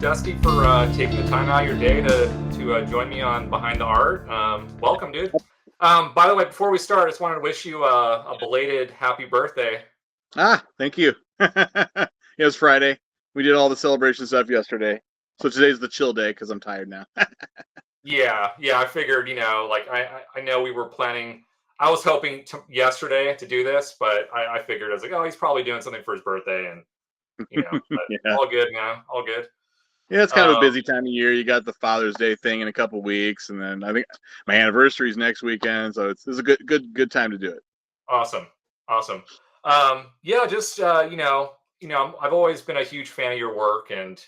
Dusty, for taking the time out of your day to join me on Behind the Art. Welcome, dude. By the way, before we start, I just wanted to wish you a belated happy birthday. Thank you. It was Friday. We did all the celebration stuff yesterday. So today's the chill day because I'm tired now. Yeah. I figured, like I know we were planning. I was hoping yesterday to do this, but I figured I was like, oh, he's probably doing something for his birthday, and but Yeah. all good, man, all good. Yeah, it's kind of a Um, busy time of year. You got the Father's Day thing in a couple weeks, and then I think my anniversary is next weekend, so it's a good time to do it. Awesome, awesome. Yeah, just I've always been a huge fan of your work, and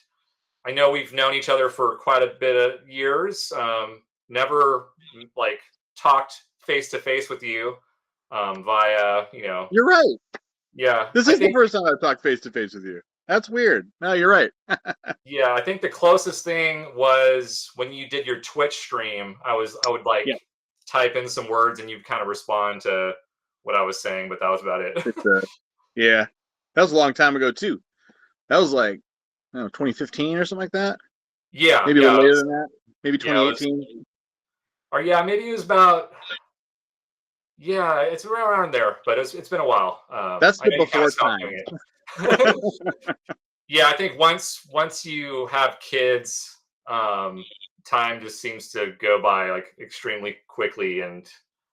I know we've known each other for quite a bit of years. Never like talked face to face with you via, You're right. yeah. This I is the think, first time I've talked face to face with you. That's weird. No, you're right. yeah, I think the closest thing was when you did your Twitch stream. I would like Yeah. type in some words and you'd kind of respond to what I was saying, but that was about it. It's, yeah. That was a long time ago too. That was like, I don't know, 2015 or something like that. Yeah, Maybe a yeah, little it later was, than that. Maybe yeah, it was, 2018. or yeah, maybe it was about. Yeah, it's around there, but it's been a while. That's I the know you kind of before stopped time. doing it. Yeah, I think once you have kids, time just seems to go by like extremely quickly, and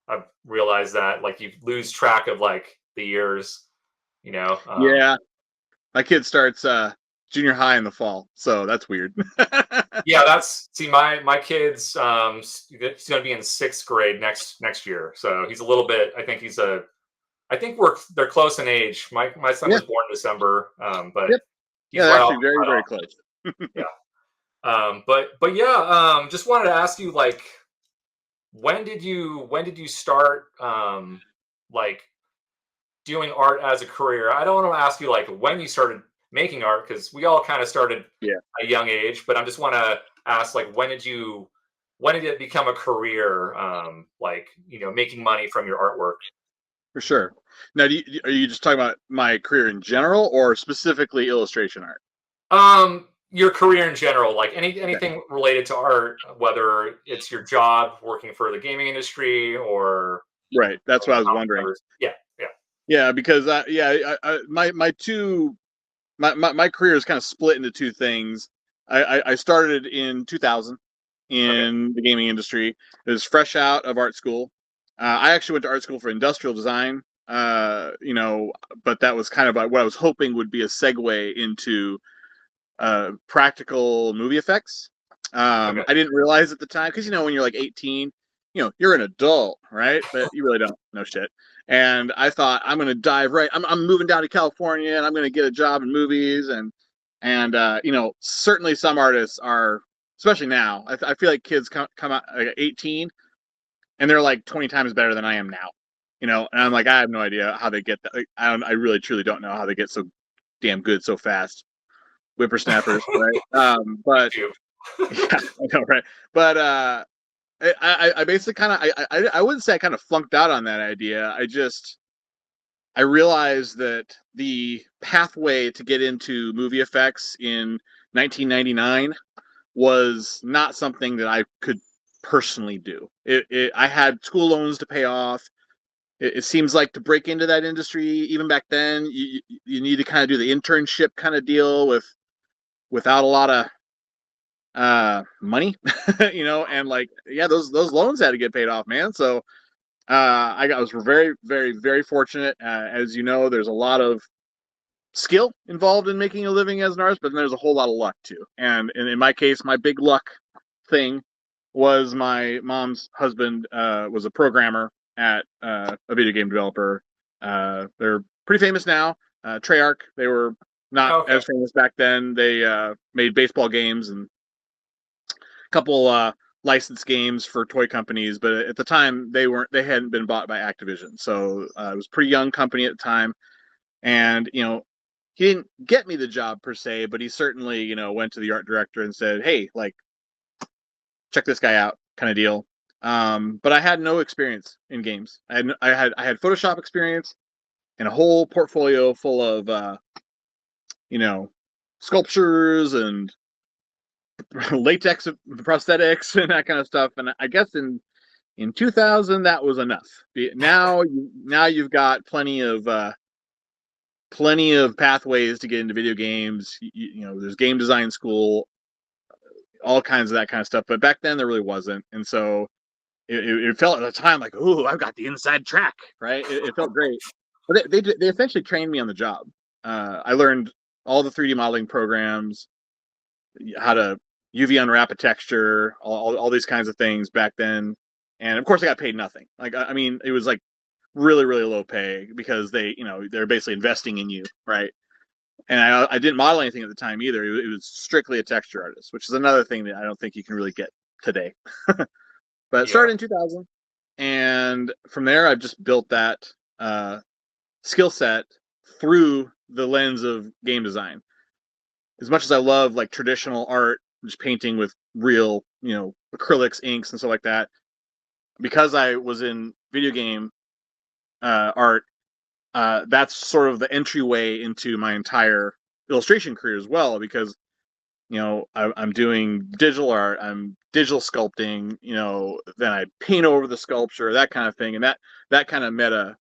I've realized that like you lose track of like the years. You know, Yeah, my kid starts junior high in the fall, so that's weird. yeah. That's see my kid's he's going to be in sixth grade next year, so he's a little bit. I think they're close in age. My son Yeah, was born in December, but yep. Yeah, he's they're right off actually very, right very off. close. Yeah. But yeah, just wanted to ask you like when did you start like doing art as a career? I don't want to ask you like when you started making art because we all kind of started Yeah, at a young age, but I just want to ask like when did it become a career? Like making money from your artwork. for sure. Now, are you just talking about my career in general, or specifically illustration art? Your career in general, like Okay. anything related to art, whether it's your job working for the gaming industry or Right. That's what I was how wondering. yeah, yeah. Yeah, because my career is kind of split into two things. I started in 2000 Okay. in the gaming industry. It was fresh out of art school. I actually went to art school for industrial design. But that was kind of like what I was hoping would be a segue into practical movie effects. Okay. I didn't realize at the time because when you're like 18, you're an adult, right? But you really don't know shit. And I thought I'm gonna dive right. I'm moving down to California and I'm gonna get a job in movies and certainly some artists are, especially now. I feel like kids come out like 18 and they're like 20 times better than I am now. And I'm like I have no idea how they get that. Like, I really truly don't know how they get so damn good so fast, whippersnappers, right? But YouTube. yeah, I know, right? But I basically kind of I wouldn't say I kind of flunked out on that idea. I realized that the pathway to get into movie effects in 1999 was not something that I could personally do. I had school loans to pay off. It seems like to break into that industry, even back then, you need to kind of do the internship kind of deal without a lot of money, and like yeah, those loans had to get paid off, man. So I was very, very, very fortunate. As you know, there's a lot of skill involved in making a living as an artist, but then there's a whole lot of luck too. And in my case, my big luck thing was my mom's husband was a programmer at a video game developer. They're pretty famous now. Treyarch. They were not Okay. as famous back then. They made baseball games and couple licensed games for toy companies, but at the time they hadn't been bought by Activision, so it was a pretty young company at the time. And he didn't get me the job per se, but he certainly went to the art director and said, "Hey, like check this guy out," kind of deal. But I had no experience in games. I had Photoshop experience and a whole portfolio full of you know sculptures and latex prosthetics and that kind of stuff. And I guess in 2000 that was enough. Now you've got plenty of pathways to get into video games. You know, there's game design school, all kinds of that kind of stuff. But back then there really wasn't, and so it felt at the time like, ooh, I've got the inside track, right? It felt great. But they essentially trained me on the job. I learned all the 3D modeling programs, how to UV unwrap a texture, all these kinds of things back then. And of course, I got paid nothing. Like, I mean, it was like really, really low pay because they're basically investing in you, right? And I didn't model anything at the time either. It was strictly a texture artist, which is another thing that I don't think you can really get today. But it Yeah. started in 2000, and from there I've just built that skill set through the lens of game design. As much as I love like traditional art, just painting with real, acrylics, inks, and stuff like that, because I was in video game art, that's sort of the entryway into my entire illustration career as well. Because I'm doing digital art, I'm digital sculpting, then I paint over the sculpture, that kind of thing, and that kind of met uh,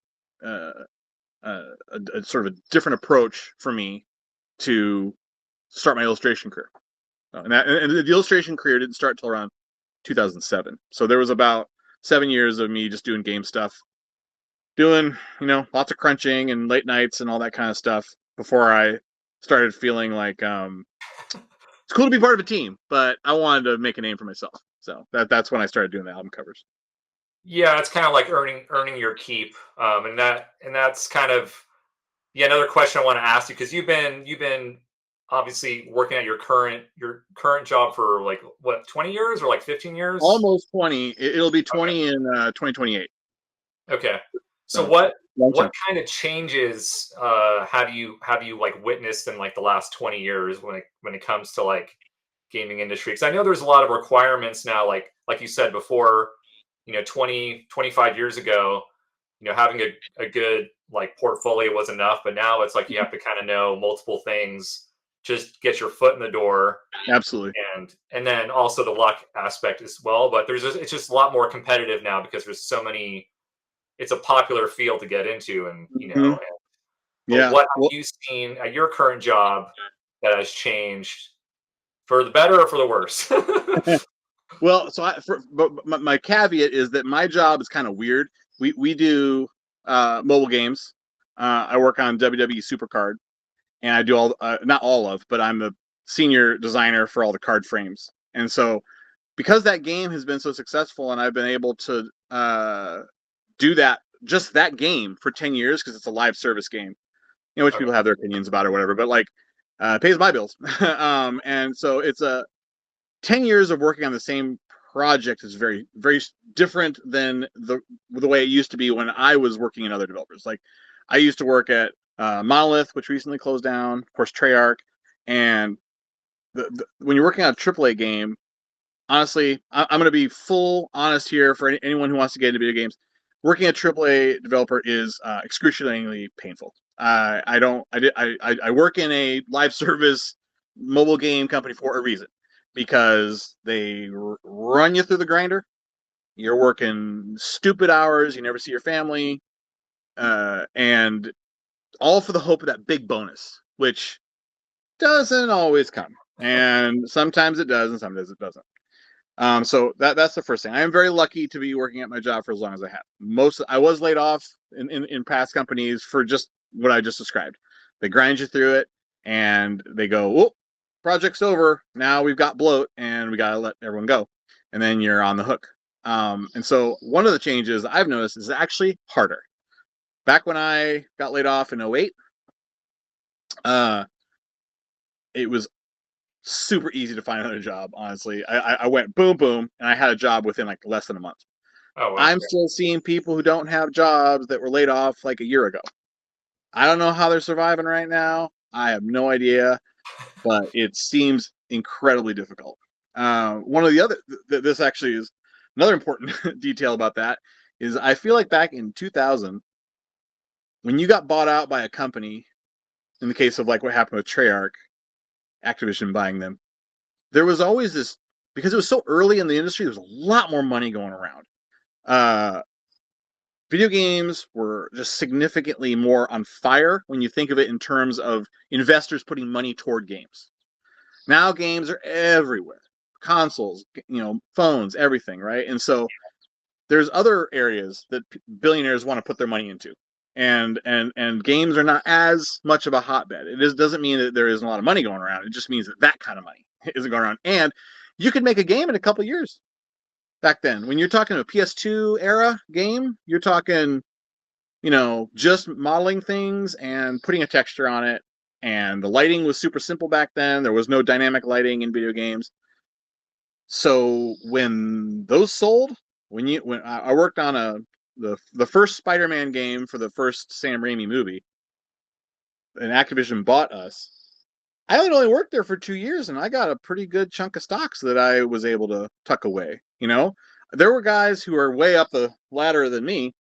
a sort of a different approach for me to start my illustration career. And the illustration career didn't start till around 2007. So there was about 7 years of me just doing game stuff, doing lots of crunching and late nights and all that kind of stuff before I started feeling like it's cool to be part of a team, but I wanted to make a name for myself. So that's when I started doing the album covers. Yeah, it's kind of like earning your keep, and that's kind of, yeah, another question I want to ask you, because you've been obviously working at your current job for like what, 20 years or like 15 years? Almost 20. It'll be Okay. 20 in 2028. Okay. So So what long what time. kind of changes have you like witnessed in like the last 20 years when it comes to like gaming industry? Because I know there's a lot of requirements now, like you said before, 20 25 years ago, having a good like portfolio was enough, but now it's like you have to kind of know multiple things just get your foot in the door, Absolutely. and then also the luck aspect as well. But it's just a lot more competitive now because there's so many. It's a popular field to get into, and Hmm. but Yeah. what have Well, you seen at your current job that has changed for the better or for the worse? well. So but my caveat is that my job is kind of weird. We do mobile games. I work on WWE Supercard, and I do all not all of, but I'm the senior designer for all the card frames. And so because that game has been so successful, and I've been able to do that game for 10 years because it's a live service game, which Okay. people have their opinions about or whatever, but like pays my bills. And so it's a 10 years of working on the same project is very, very different than the way it used to be when I was working in other developers. Like I used to work at Monolith, which recently closed down, of course, Treyarch. And when you're working on a AAA game, honestly, I'm going to be full honest here for anyone who wants to get into video games. Working at AAA developer is excruciatingly painful. I don't. I work in a live service mobile game company for a reason, because they run you through the grinder. You're working stupid hours. You never see your family, and all for the hope of that big bonus, which doesn't always come. And sometimes it does, and sometimes it doesn't. So that's the first thing. I am very lucky to be working at my job for as long as I have. I was laid off in past companies for just what I just described. They grind you through it, and they go, "Whoop, project's over. Now we've got bloat, and we gotta let everyone go," and then you're on the hook. And so one of the changes I've noticed is actually harder. Back when I got laid off in '08, uh, it was super easy to find another job. Honestly, I went boom boom, and I had a job within like less than a month. Oh wow. I'm still seeing people who don't have jobs that were laid off like a year ago. I don't know how they're surviving right now. I have no idea, but it seems incredibly difficult. One of the other, this actually is another important detail about that, is I feel like back in 2000, when you got bought out by a company, in the case of like what happened with Treyarch, Activision buying them, there was always this, because it was so early in the industry, there was a lot more money going around. Uh, Video games were just significantly more on fire when you think of it in terms of investors putting money toward games. Now games are everywhere, consoles, phones, everything, right? And so there's other areas that billionaires want to put their money into, and games are not as much of a hotbed. Doesn't mean that there isn't a lot of money going around. It just means that that kind of money isn't going around. And you could make a game in a couple of years. Back then, when you're talking a PS2 era game, you're talking, just modeling things and putting a texture on it. And the lighting was super simple back then. There was no dynamic lighting in video games. So when those sold, when I worked on the first Spider-Man game for the first Sam Raimi movie, and Activision bought us, I only worked there for 2 years, and I got a pretty good chunk of stocks that I was able to tuck away. There were guys who are way up the ladder than me,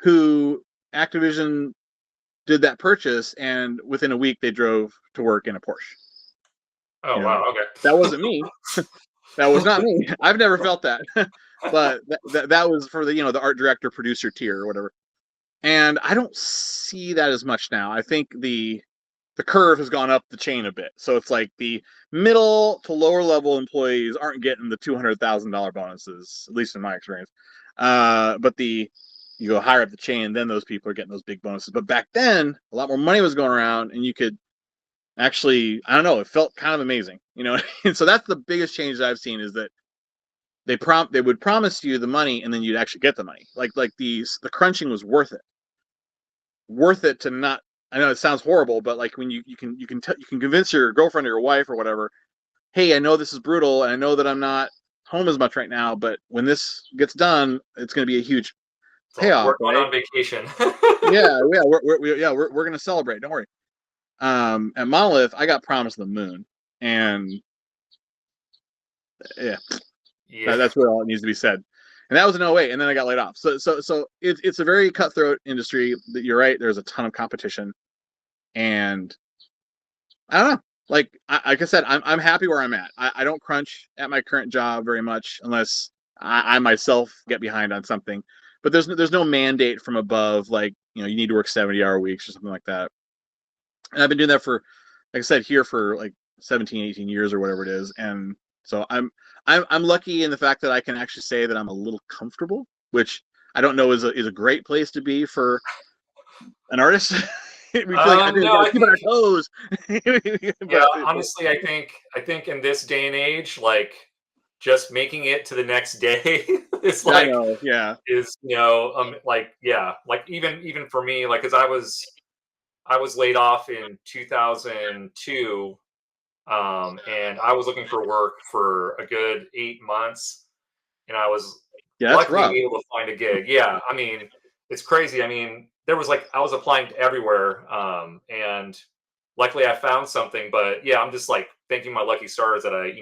who Activision did that purchase, and within a week they drove to work in a Porsche. Oh wow, okay. That wasn't me. That was not me. I've never felt that. But that was for the art director producer tier or whatever. And I don't see that as much now. I think the curve has gone up the chain a bit. So it's like the middle to lower level employees aren't getting the $200,000 bonuses, at least in my experience. But you go higher up the chain, then those people are getting those big bonuses. But back then, a lot more money was going around, and you could actually, I don't know, it felt kind of amazing, And so that's the biggest change that I've seen, is that they would promise you the money, and then you'd actually get the money. Like the crunching was worth it to not. I know it sounds horrible, but like when you can convince your girlfriend or your wife or whatever, hey, I know this is brutal, and I know that I'm not home as much right now, but when this gets done, it's going to be a huge payoff. We're going right? on vacation. We're going to celebrate. Don't worry. At Monolith, I got promised the moon, and yeah, that's where all it needs to be said. And that was in 08, and then I got laid off. So it's a very cutthroat industry. That you're right. There's a ton of competition, and I don't know. Like I said, I'm happy where I'm at. I don't crunch at my current job very much, unless I myself get behind on something. But there's no mandate from above, like you need to work 70-hour weeks or something like that. And I've been doing that for, like I said, here for like 17, 18 years or whatever it is. And so I'm lucky in the fact that I can actually say that I'm a little comfortable, which I don't know is a great place to be for an artist. We feel like I think we gotta keep on our toes. Yeah, honestly, I think in this day and age, like just making it to the next day is like is like even for me, like because I was laid off in 2002, and I was looking for work for a good 8 months, and I was luckily able to find a gig. Yeah, I mean, it's crazy. I mean, there was I was applying to everywhere, and luckily I found something. But yeah, I'm just like thanking my lucky stars that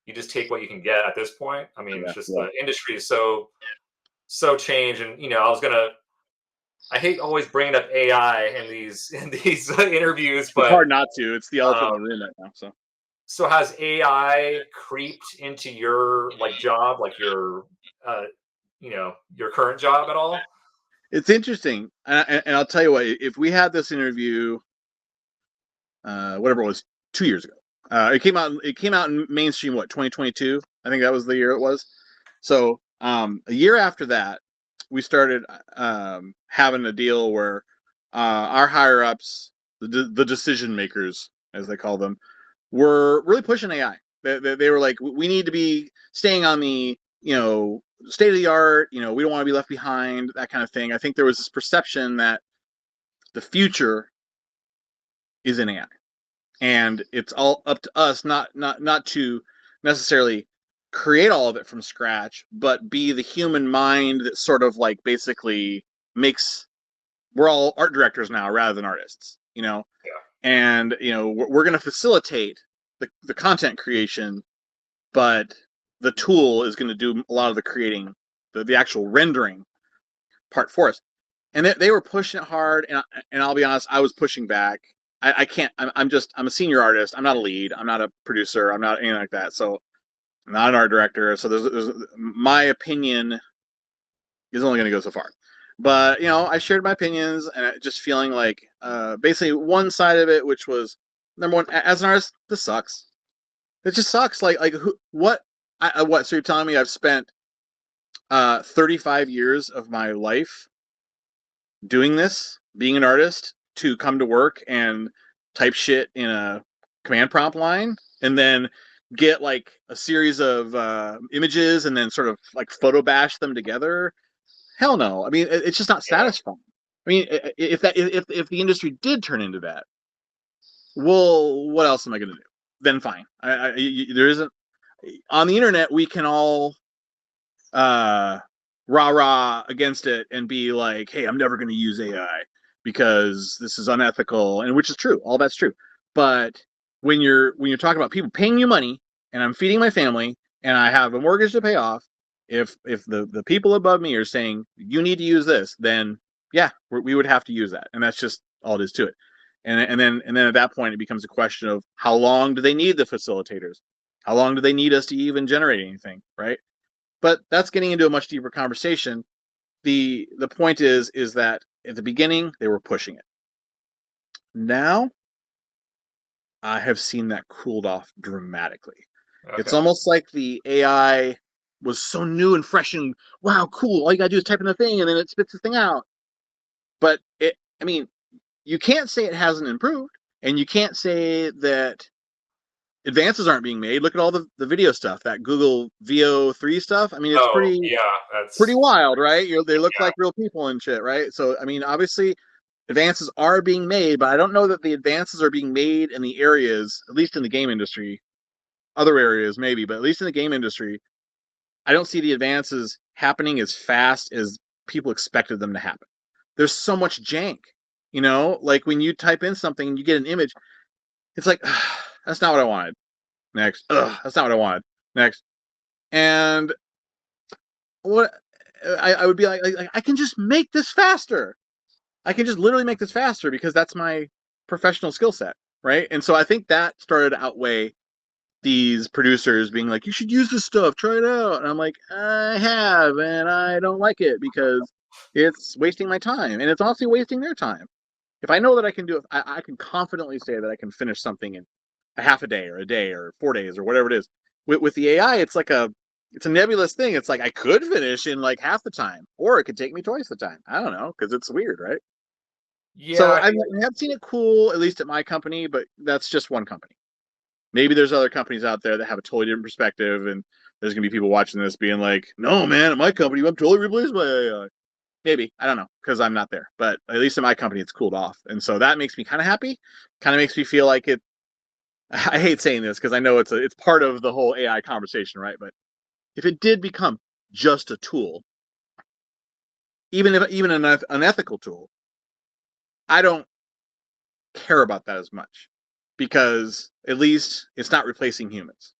you just take what you can get at this point. I mean, it's just the industry is so changed, and I hate always bringing up AI in these interviews, but it's hard not to. It's the elephant in the room right now. So has AI creeped into your job, like your your current job at all? It's interesting, and I'll tell you what. If we had this interview, whatever it was, 2 years ago, it came out in mainstream 2022. I think that was the year it was. So a year after that, we started having a deal where our higher ups, the decision makers, as they call them, were really pushing AI. They were like, we need to be staying on the state of the art. We don't want to be left behind. That kind of thing. I think there was this perception that the future is in AI, and it's all up to us, not to necessarily create all of it from scratch, but be the human mind that sort of basically makes. We're all art directors now rather than artists, and we're going to facilitate the content creation, but the tool is going to do a lot of the creating, the actual rendering part for us. And they were pushing it hard, and I'll be honest, I was pushing back. I can't. I'm a senior artist. I'm not a lead. I'm not a producer. I'm not anything like that. So I'm not an art director. So my opinion is only going to go so far. But I shared my opinions and just feeling like basically one side of it, which was number one, as an artist, this sucks. It just sucks. Like who, what, what? So you're telling me I've spent 35 years of my life doing this, being an artist, to come to work and type shit in a command prompt line, and then get like a series of images and then sort of like photo bash them together? Hell no. I mean, it's just not Yeah. satisfying. I mean, if the industry did turn into that, well, what else am I going to do? Then fine. There isn't on the internet. We can all rah rah against it and be like, hey, I'm never going to use AI because this is unethical, and which is true. All that's true. But when you're talking about people paying you money, and I'm feeding my family, and I have a mortgage to pay off, if the people above me are saying you need to use this, then yeah, we would have to use that, and that's just all it is to it. And then at that point, it becomes a question of how long do they need the facilitators? How long do they need us to even generate anything, right? But that's getting into a much deeper conversation. The point is that at the beginning they were pushing it. Now I have seen that cooled off dramatically. It's Okay. almost like the AI was so new and fresh and wow, cool. All you gotta do is type in the thing and then it spits the thing out. But I mean, you can't say it hasn't improved, and you can't say that advances aren't being made. Look at all the video stuff, that Google VO3 stuff. I mean, it's Oh, pretty yeah, pretty that's wild, right? They look yeah. like real people and shit, right? So, I mean, obviously, advances are being made, but I don't know that the advances are being made in the areas, at least in the game industry. Other areas, maybe, but at least in the game industry, I don't see the advances happening as fast as people expected them to happen. There's so much jank, like when you type in something and you get an image, it's like, ugh, that's not what I wanted. Next. Ugh, that's not what I wanted. Next. And what I would be like, I can just make this faster. I can just literally make this faster because that's my professional skill set, right? And so I think that started to outweigh these producers being like, you should use this stuff, try it out. And I'm like, I have, and I don't like it because it's wasting my time, and it's also wasting their time. If I know that I can do it, I can confidently say that I can finish something in a half a day or 4 days or whatever it is. With the AI, it's a nebulous thing. It's like I could finish in like half the time, or it could take me twice the time. I don't know because it's weird, right? So Yeah, I have seen it cool, at least at my company, but that's just one company. Maybe there's other companies out there that have a totally different perspective, and there's gonna be people watching this being like, "No, man, at my company, I'm totally replaced by AI." Maybe I don't know because I'm not there, but at least in my company, it's cooled off, and so that makes me kind of happy. Kind of makes me feel like it. I hate saying this because I know it's part of the whole AI conversation, right? But if it did become just a tool, even an unethical tool, I don't care about that as much because at least it's not replacing humans.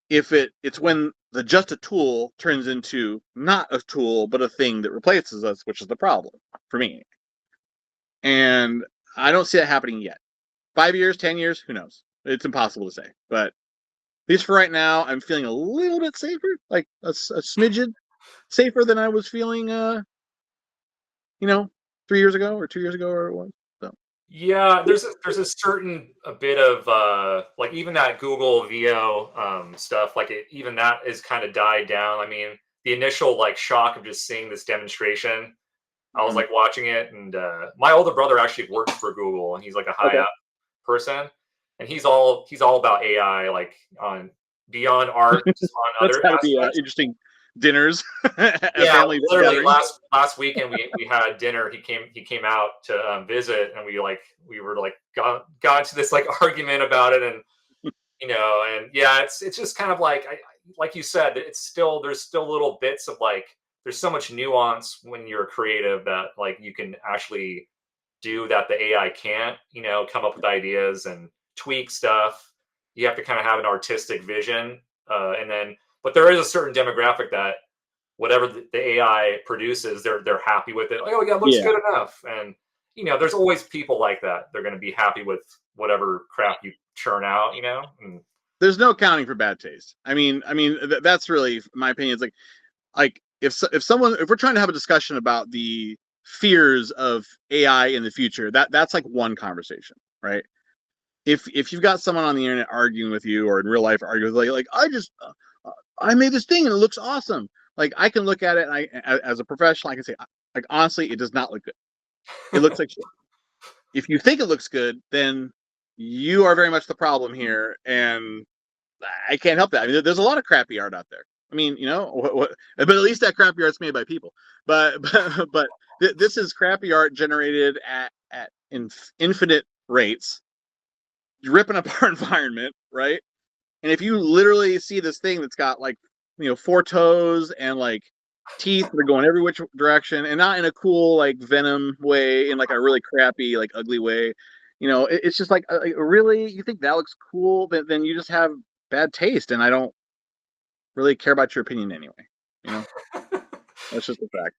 If it's when the just a tool turns into not a tool but a thing that replaces us, which is the problem for me. And I don't see that happening yet. 5 years, 10 years, who knows? It's impossible to say. But at least for right now, I'm feeling a little bit safer, like a smidgen safer than I was feeling, you know, 3 years ago or 2 years ago or what. So yeah. There's a certain a bit of like even that Google VO stuff, like even that is kind of died down. I mean, the initial like shock of just seeing this demonstration, I was mhm. like watching it, and my older brother actually works for Google, and he's like a high Okay, up person, and he's all about AI, like on beyond art, just on that's other got to be aspects. interesting dinners, a Yeah, family literally gathering. last weekend we had dinner. He came out to visit, and we were like got into this like argument about it, and and yeah, it's just kind of like like you said, there's still little bits of like there's so much nuance when you're creative that like you can actually do that the AI can't, come up with ideas and tweak stuff. You have to kind of have an artistic vision, and then but there is a certain demographic that whatever the AI produces, they're happy with it. Like, oh yeah, it looks Yeah, good enough. And there's always people like that. They're going to be happy with whatever crap you churn out, And There's no accounting for bad taste. That's really my opinion. It's like if we're trying to have a discussion about the fears of AI in the future, that's like one conversation, right? If you've got someone on the internet arguing with you or in real life arguing with like I made this thing and it looks awesome. Like I can look at it and as a professional, I can say like honestly, it does not look good. It looks like shit. If you think it looks good, then you are very much the problem here, and I can't help that. I mean, there's a lot of crappy art out there. I mean, but at least that crappy art's made by people. But this is crappy art generated at infinite rates, ripping up our environment, right? And if you literally see this thing that's got like 4 toes and like teeth that are going every which direction, and not in a cool like Venom way, in like a really crappy like ugly way, it's just like really, you think that looks cool? Then you just have bad taste, and I don't really care about your opinion anyway. That's just a fact.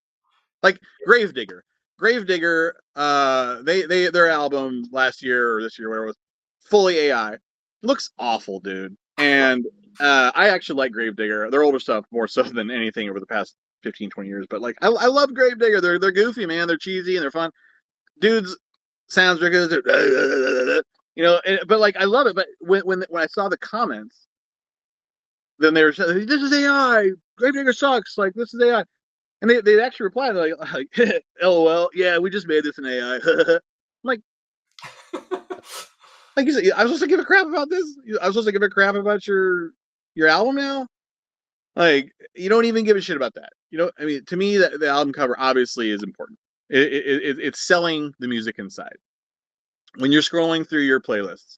Like Gravedigger. Gravedigger, their album last year or this year, whatever it was, fully AI. Looks awful, dude. And I actually like Gravedigger. Their older stuff more so than anything over the past 15, 20 years. But like I love Gravedigger. They're goofy, man. They're cheesy and they're fun. Dudes sounds are good. But like I love it. But when I saw the comments, then they were saying, "This is AI. Gravedigger sucks. Like this is AI." And they actually replied like LOL, yeah, we just made this in AI. I'm like you said, I was supposed to give a crap about this? I was supposed to give a crap about your album now? Like, you don't even give a shit about that. I mean, to me, the album cover obviously is important. It's selling the music inside. When you're scrolling through your playlists,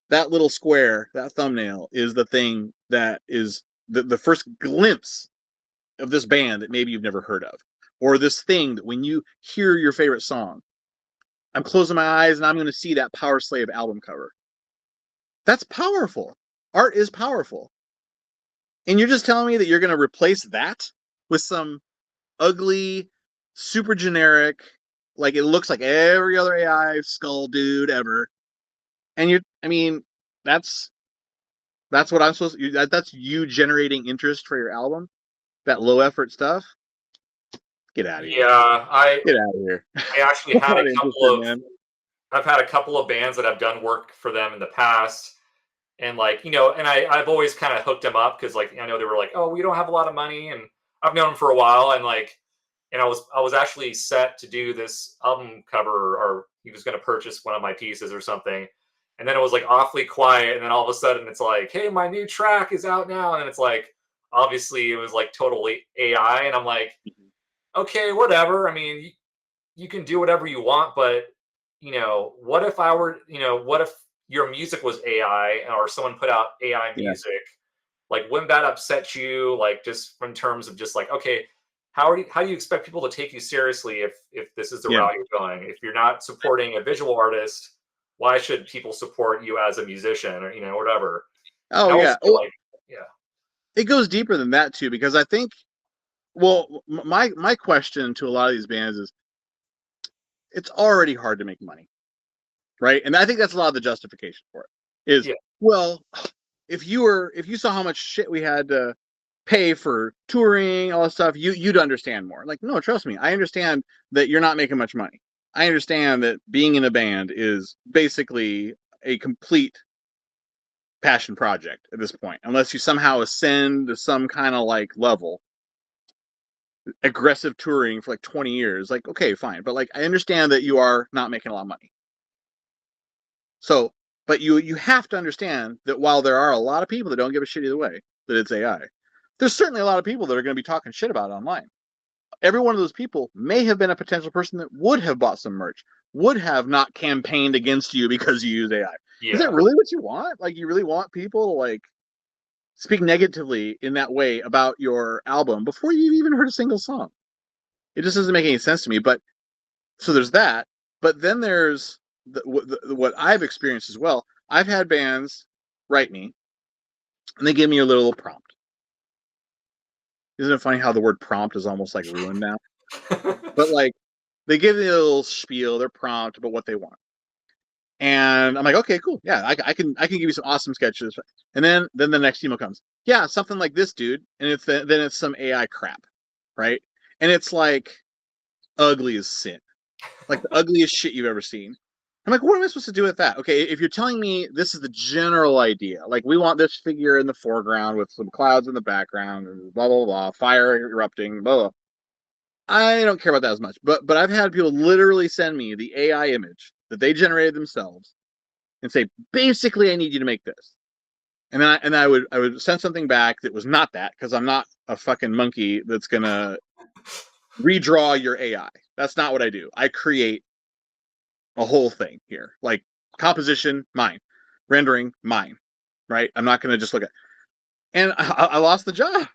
that little square, that thumbnail, is the thing that is the first glimpse of this band that maybe you've never heard of, or this thing that when you hear your favorite song, I'm closing my eyes and I'm going to see that Power Slave album cover. That's powerful. Art is powerful. And you're just telling me that you're going to replace that with some ugly, super generic, like it looks like every other AI skull dude ever. And that's what I'm supposed to, that's you generating interest for your album, that low effort stuff. Get out of here. Yeah, Get out of here. I actually had a couple of man. I've had a couple of bands that I've done work for them in the past, and like and I've always kind of hooked them up because like I know they were like, oh, we don't have a lot of money, and I've known them for a while, and like and I was actually set to do this album cover, or he was going to purchase one of my pieces or something, and then it was like awfully quiet, and then all of a sudden it's like, hey, my new track is out now, and it's like obviously it was like totally AI, and I'm like, okay, whatever. I mean, you can do whatever you want, but what if I were, what if your music was AI or someone put out AI music? Like, wouldn't that upset you? Like, just in terms of just like, okay, how do you expect people to take you seriously if this is the route you're going? If you're not supporting a visual artist, why should people support you as a musician or whatever? Oh yeah, like, yeah. It goes deeper than that too, because I think, well, my question to a lot of these bands is, it's already hard to make money, right? And I think that's a lot of the justification for it is, well, if you saw how much shit we had to pay for touring, all that stuff, you'd understand more. Like, no, trust me, I understand that you're not making much money. I understand that being in a band is basically a complete passion project at this point, unless you somehow ascend to some kind of like level. Aggressive touring for like 20 years, like, okay, fine, but like I understand that you are not making a lot of money. So, but you have to understand that while there are a lot of people that don't give a shit either way that it's AI, there's certainly a lot of people that are going to be talking shit about it online. Every one of those people may have been a potential person that would have bought some merch, would have not campaigned against you because you use AI. Is that really what you want? Like, you really want people to like speak negatively in that way about your album before you've even heard a single song? It just doesn't make any sense to me. But so there's that. But then there's what I've experienced as well. I've had bands write me, and they give me a little prompt. Isn't it funny how the word prompt is almost like ruined now? But like, they give me a little spiel, their prompt about what they want. And I'm like, okay, cool. Yeah, I can give you some awesome sketches. And then the next email comes. Yeah, something like this, dude. And then it's some AI crap, right? And it's like ugly as sin, like the ugliest shit you've ever seen. I'm like, what am I supposed to do with that? Okay, if you're telling me this is the general idea, like we want this figure in the foreground with some clouds in the background, and blah blah blah, fire erupting, blah blah. I don't care about that as much. But I've had people literally send me the AI image that they generated themselves and say, basically, I need you to make this. And I would send something back that was not that, because I'm not a fucking monkey that's gonna redraw your AI. That's not what I do. I create a whole thing here. Like composition, mine. Rendering, mine. Right? I'm not gonna just look at. And I lost the job.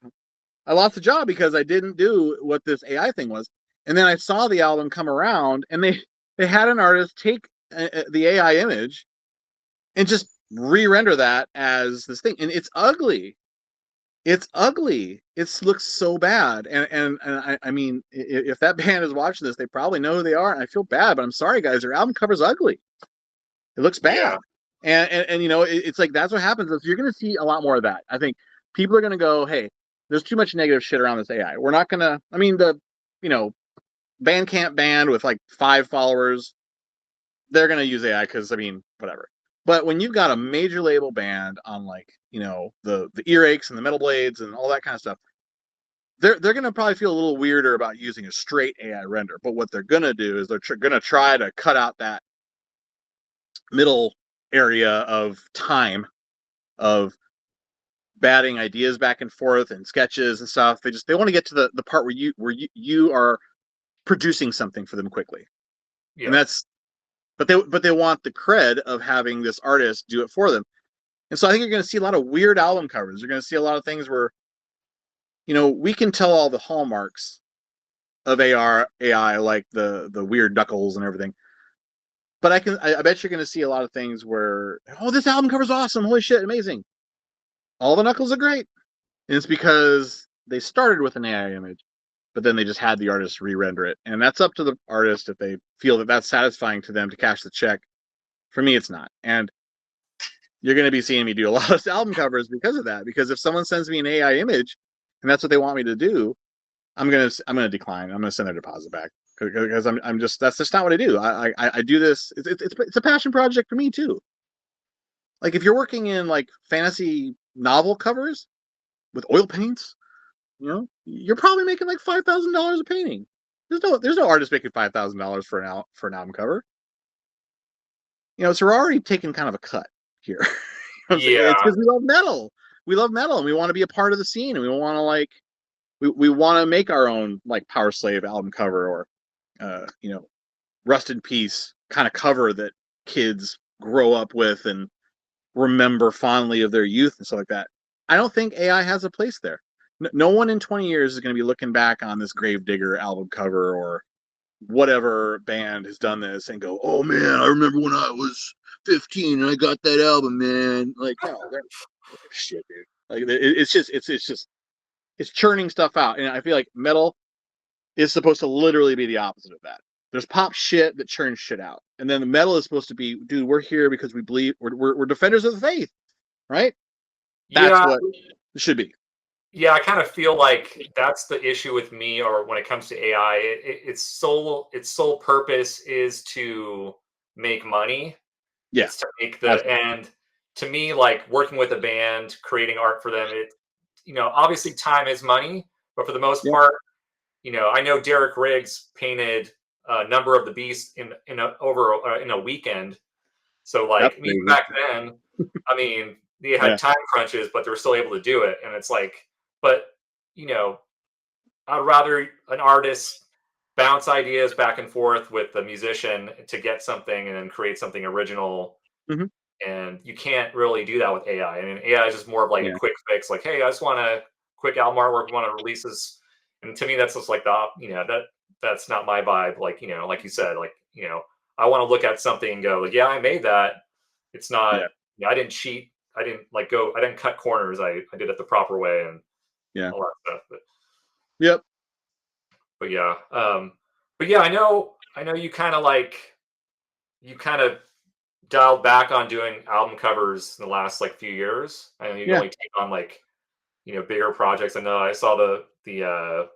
I lost the job because I didn't do what this AI thing was. And then I saw the album come around, and they had an artist take the AI image and just re-render that as this thing, and it's ugly. It's ugly. It looks so bad. And I mean, if that band is watching this, they probably know who they are. And I feel bad, but I'm sorry, guys. Their album cover's ugly. It looks Yeah. bad. And you know, it's like that's what happens. Is you're going to see a lot more of that. I think people are going to go, hey, there's too much negative shit around this AI. We're not going to. I mean, the you know, Bandcamp band with like 5 followers, they're going to use AI because I mean, whatever. But when you've got a major label band on like the earaches and the metal blades and all that kind of stuff, they're going to probably feel a little weirder about using a straight AI render. But what they're going to do is they're going to try to cut out that middle area of time of batting ideas back and forth and sketches and stuff. They want to get to the part where you are producing something for them quickly. And Yeah. that's but they want the cred of having this artist do it for them. And so I think you're going to see a lot of weird album covers. You're going to see a lot of things where we can tell all the hallmarks of AR AI, like the weird knuckles and everything. But I bet you're going to see a lot of things where, oh, this album cover's awesome, holy shit, amazing. All the knuckles are great, and it's because they started with an AI image, but then they just had the artist re-render it, and that's up to the artist if they feel that that's satisfying to them to cash the check. For me, it's not, and you're going to be seeing me do a lot of album covers because of that. Because if someone sends me an AI image and that's what they want me to do, I'm gonna decline. I'm gonna send their deposit back because I'm just that's just not what I do. I do this. It's a passion project for me too. Like if you're working in like fantasy novel covers with oil paints, you're probably making like $5,000 a painting. There's no artist making $5,000 for an album cover. So we're already taking kind of a cut here. I'm saying? It's Yeah. because we love metal. We love metal, and we want to be a part of the scene, and we want to we want to make our own like Power Slave album cover or Rust in Peace kind of cover that kids grow up with and remember fondly of their youth and stuff like that. I don't think AI has a place there. No one in 20 years is going to be looking back on this Gravedigger album cover or whatever band has done this and go, oh man, I remember when I was 15 and I got that album, man. Like, no, shit, dude. Like, it's churning stuff out, and I feel like metal is supposed to literally be the opposite of that. There's pop shit that churns shit out, and then the metal is supposed to be, dude, we're here because we believe we're defenders of the faith, right? That's Yeah. what it should be. Yeah, I kind of feel like that's the issue with me, or when it comes to AI, its sole purpose is to make money. Yeah, It's to make absolutely. and to me, like working with a band, creating art for them, obviously time is money, but for the most Yep, part, I know Derek Riggs painted a number of the beasts in a weekend. So that's like, and even crazy. back then, I mean, they had Yeah, time crunches, but they were still able to do it. And it's like, but you know, I'd rather an artist bounce ideas back and forth with the musician to get something and then create something original. hmm And you can't really do that with AI. I mean, AI is just more of like a yeah, quick fix. Like, hey, I just want a quick album artwork, want to release this. And to me, that's just like that's not my vibe. Like, like you said, like, I want to look at something and go, like, yeah, I made that. It's not, yeah, I didn't cheat. I didn't cut corners. I did it the proper way and yeah, all that stuff. But yep, but yeah, but yeah, I know. I know you kind of dialed back on doing album covers in the last like few years. I know you Yeah, only take on like bigger projects. I know I saw the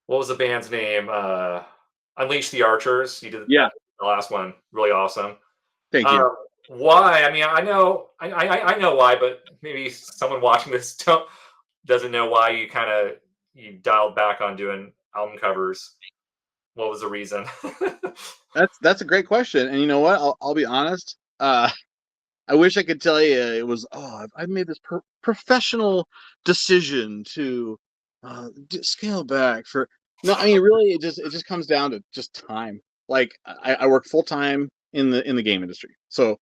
what was the band's name? Unleash the Archers. You did yeah. that the last one, really awesome. Thank you. Um, why? I mean, I know I know why, but maybe someone watching this doesn't know why you dialed back on doing album covers. What was the reason? That's a great question, and you know what? I'll be honest. I wish I could tell you it was. Oh, I've made this professional decision to scale back for. No, I mean really, it just comes down to just time. Like I work full time in the game industry, so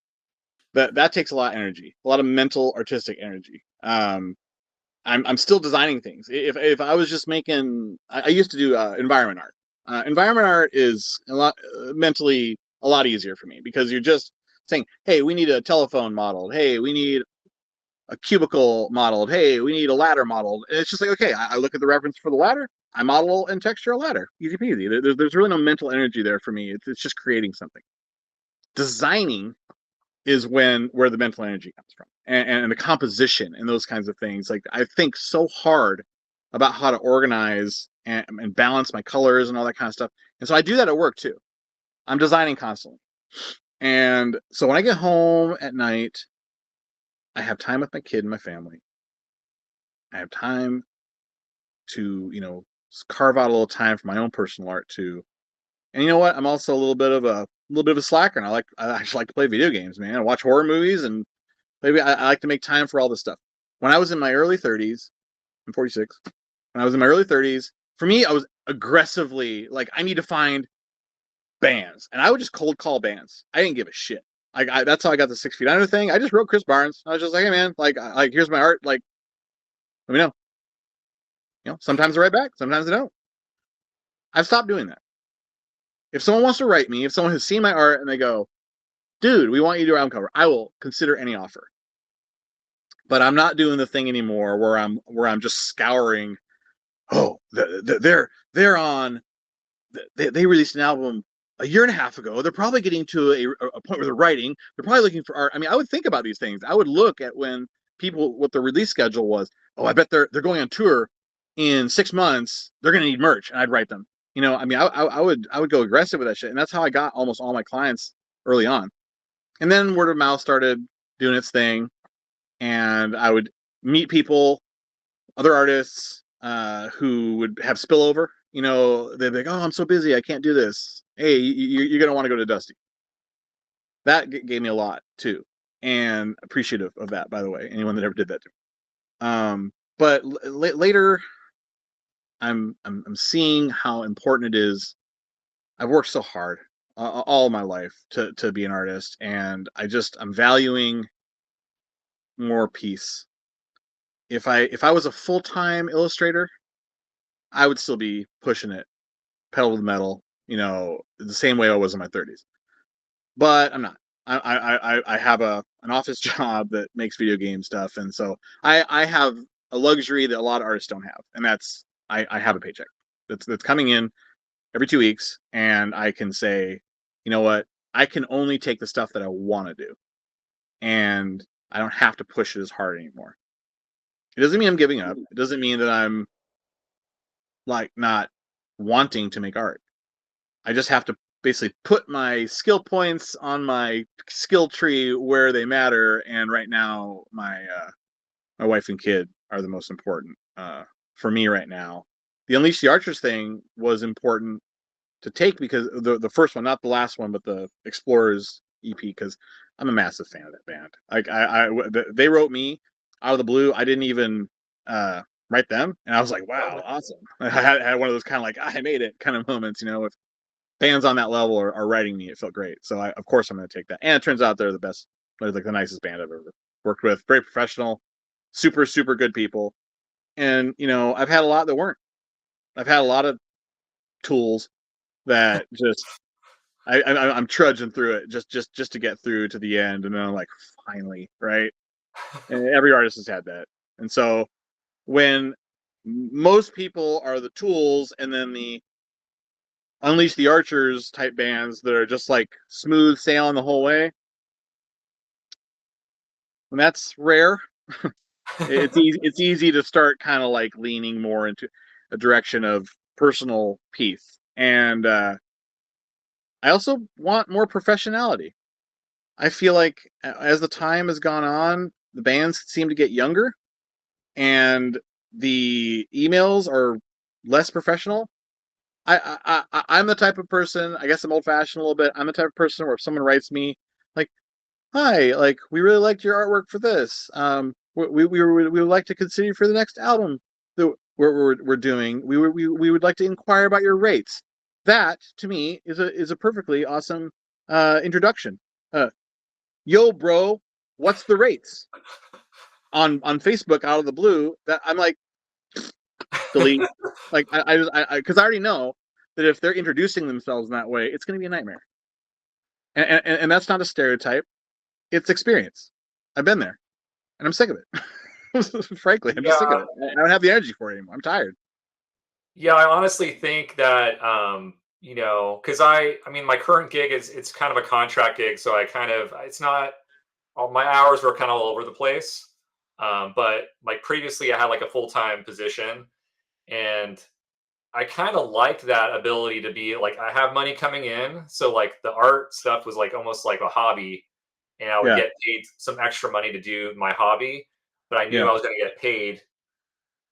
that takes a lot of energy, a lot of mental, artistic energy. I'm still designing things. If I was just making, I used to do environment art. Environment art is a lot mentally a lot easier for me because you're just saying, hey, we need a telephone modeled. Hey, we need a cubicle modeled. Hey, we need a ladder modeled. And it's just like, okay, I look at the reference for the ladder. I model and texture a ladder. Easy peasy. There's really no mental energy there for me. It's just creating something. Designing is where the mental energy comes from, and the composition and those kinds of things. Like I think so hard about how to organize and balance my colors and all that kind of stuff, and so I do that at work too. I'm designing constantly, and so when I get home at night, I have time with my kid and my family. I have time to carve out a little time for my own personal art too. And you know what? I'm also a little bit of a slacker, and I actually like to play video games, man. I watch horror movies, and maybe I like to make time for all this stuff. When I was in my early 30s, I'm 46. When I was in my early 30s, for me, I was aggressively like, I need to find bands, and I would just cold call bands. I didn't give a shit. That's how I got the 6 Feet Under thing. I just wrote Chris Barnes. I was just like, hey man, like here's my art. Like, let me know. Sometimes I write back, sometimes I don't. I've stopped doing that. If someone wants to write me, if someone has seen my art and they go, dude, we want you to do album cover, I will consider any offer. But I'm not doing the thing anymore where I'm just scouring. Oh, they're on. They released an album a year and a half ago. They're probably getting to a point where they're writing. They're probably looking for art. I mean, I would think about these things. I would look at when people what the release schedule was. Oh, I bet they're going on tour in 6 months. They're going to need merch, and I'd write them. I mean, I would go aggressive with that shit, and that's how I got almost all my clients early on. And then word of mouth started doing its thing, and I would meet people, other artists who would have spillover. They'd be like, "Oh, I'm so busy, I can't do this." Hey, you're gonna want to go to Dusty. That gave me a lot too, and appreciative of that. By the way, anyone that ever did that to me. But later, I'm seeing how important it is. I've worked so hard all my life to be an artist, and I'm valuing more peace. If I was a full-time illustrator, I would still be pushing it pedal to the metal, the same way I was in my 30s. But I'm not. I have an office job that makes video game stuff, and so I have a luxury that a lot of artists don't have, and that's I have a paycheck that's coming in every 2 weeks, and I can say, you know what, I can only take the stuff that I want to do, and I don't have to push it as hard anymore. It doesn't mean I'm giving up. It doesn't mean that I'm like not wanting to make art. I just have to basically put my skill points on my skill tree where they matter. And right now, my wife and kid are the most important for me right now. The Unleash the Archers thing was important to take because the first one, not the last one, but the Explorers EP, because I'm a massive fan of that band. Like they wrote me out of the blue. I didn't even write them, and I was like, wow, awesome. I had one of those kind of like I made it kind of moments, with fans on that level are writing me. It felt great. So of course I'm going to take that. And it turns out they're the best. They're like the nicest band I've ever worked with. Very professional, super, super good people. And, I've had a lot that weren't. I've had a lot of tools that just, I'm trudging through it just to get through to the end. And then I'm like, finally, right? And every artist has had that. And so when most people are the tools and then the Unleash the Archers type bands that are just like smooth sailing the whole way. And that's rare. It's easy to start kind of like leaning more into a direction of personal peace. And I also want more professionality. I feel like as the time has gone on, the bands seem to get younger and the emails are less professional. I'm the type of person, I guess I'm old fashioned a little bit. I'm the type of person where if someone writes me like, "Hi, like we really liked your artwork for this. We would like to consider you for the next album that we're doing. We would like to inquire about your rates." That to me is a perfectly awesome introduction. Uh, Yo, bro, what's the rates on Facebook out of the blue? That I'm like delete. Like because I already know that if they're introducing themselves in that way, it's going to be a nightmare. And that's not a stereotype. It's experience. I've been there, and I'm sick of it. Frankly, I'm just sick of Yeah, it. I don't have the energy for it anymore. I'm tired. yeah, I honestly think that because I mean, my current gig is it's kind of a contract gig, so I kind of it's not all my hours were kind of all over the place. But like previously, I had like a full time position, and I kind of liked that ability to be like I have money coming in, so like the art stuff was like almost like a hobby, and I would Yeah, get paid some extra money to do my hobby, but I knew yeah, I was going to get paid.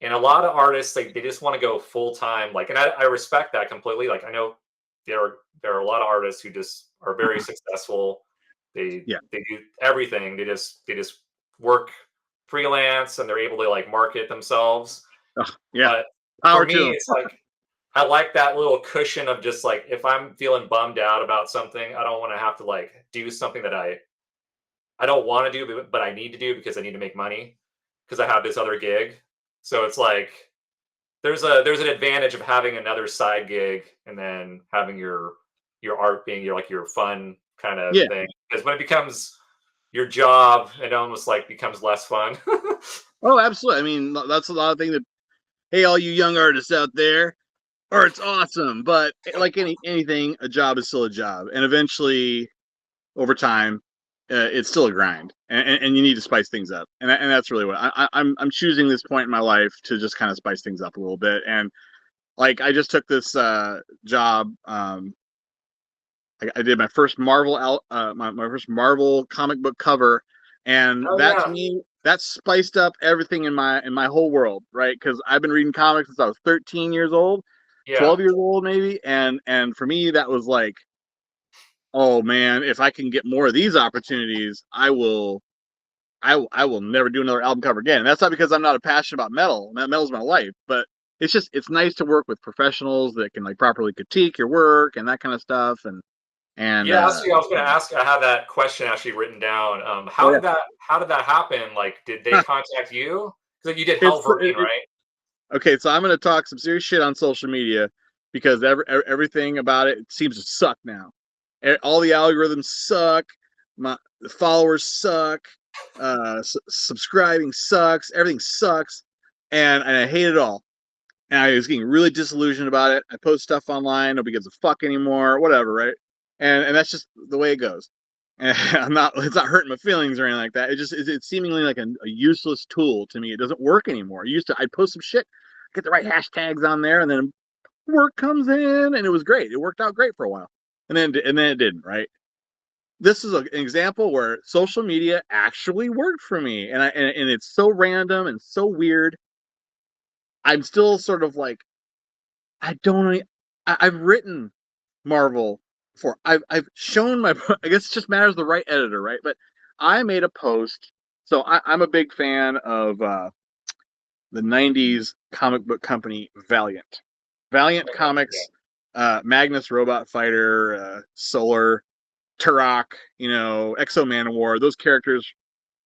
And a lot of artists they just want to go full time, like, and I respect that completely. Like I know there are a lot of artists who just are very successful. yeah. They do everything. They just work freelance and they're able to like market themselves. Ugh, yeah. But for Power me, to it's like I like that little cushion of just like if I'm feeling bummed out about something, I don't want to have to like do something that I don't want to do, but I need to do because I need to make money because I have this other gig. So it's like there's an advantage of having another side gig and then having your art being your like your fun kind of them. thing. Because when it becomes your job, it almost like becomes less fun. Oh, absolutely. I mean, that's a lot of things that, hey, all you young artists out there, art's awesome. But like anything, a job is still a job. And eventually, over time, it's still a grind. And you need to spice things up. And that's really what I'm choosing this point in my life to just kind of spice things up a little bit. And like, I just took this job. I did my first my first Marvel comic book cover, and Oh that to yeah, me that spiced up everything in my whole world, right? Because I've been reading comics since I was 13 years old, yeah, 12 years old maybe, and for me that was like, oh man, if I can get more of these opportunities, I will never do another album cover again. And that's not because I'm not a passionate about metal. Metal's my life, but it's just it's nice to work with professionals that can like properly critique your work and that kind of stuff. And yeah. Actually, I was going to ask. I have that question actually written down. oh yeah, How did that happen? Like, did they contact you? Because you did it's Helverine, right? okay. So I'm going to talk some serious shit on social media because everything about it seems to suck now. All the algorithms suck. The followers suck. Subscribing sucks. Everything sucks, and I hate it all. And I was getting really disillusioned about it. I post stuff online, nobody gives a fuck anymore, whatever, right? And that's just the way it goes. And I'm not it's not hurting my feelings or anything like that. It's seemingly like a useless tool to me. It doesn't work anymore. I'd post some shit, get the right hashtags on there, and then work comes in, and it was great. It worked out great for a while, and then it didn't, right? This is an example where social media actually worked for me, and it's so random and so weird. I'm still sort of like I don't. I've written Marvel before. I've shown my. I guess it just matters the right editor, right? But I made a post. So I'm a big fan of the '90s comic book company Valiant. Valiant Okay, yeah. Comics, Magnus Robot Fighter, Solar, Turok, Exo Manowar. Those characters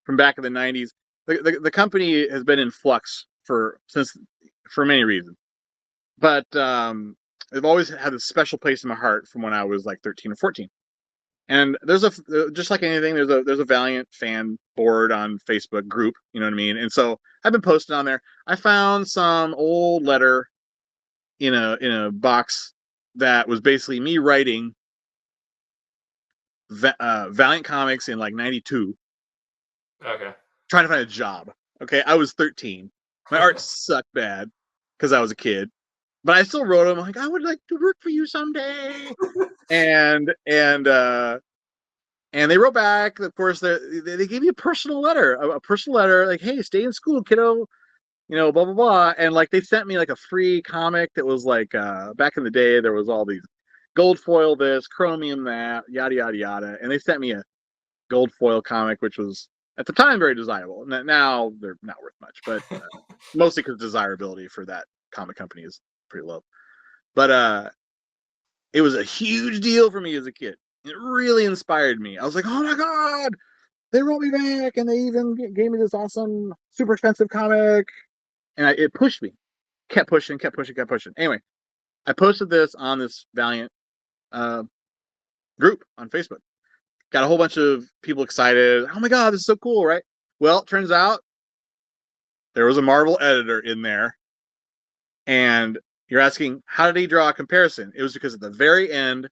from back in the '90s. The company has been in flux for many reasons, but they've always had a special place in my heart from when I was like 13 or 14. And there's a just like anything, there's a Valiant fan board on Facebook group, you know what I mean? And so I've been posting on there. I found some old letter in a box that was basically me writing Valiant Comics in like '92, Okay. trying to find a job. Okay, I was 13. My art sucked bad because I was a kid, but I still wrote them like I would like to work for you someday. And they wrote back. Of course, they gave me a personal letter, like, "Hey, stay in school, kiddo." Blah blah blah. And like they sent me like a free comic that was like back in the day there was all these gold foil this, chromium that, yada yada yada. And they sent me a gold foil comic, which was at the time very desirable. Now they're not worth much, but mostly because desirability for that comic company is pretty low. But it was a huge deal for me as a kid. It really inspired me. I was like, oh my god, they wrote me back, and they even gave me this awesome, super expensive comic, and it pushed me. Kept pushing, kept pushing, kept pushing. Anyway, I posted this on this Valiant uh, group on Facebook. Got a whole bunch of people excited. Oh my god, this is so cool, right? Well, it turns out there was a Marvel editor in there, and you're asking how did he draw a comparison? It was because at the very end,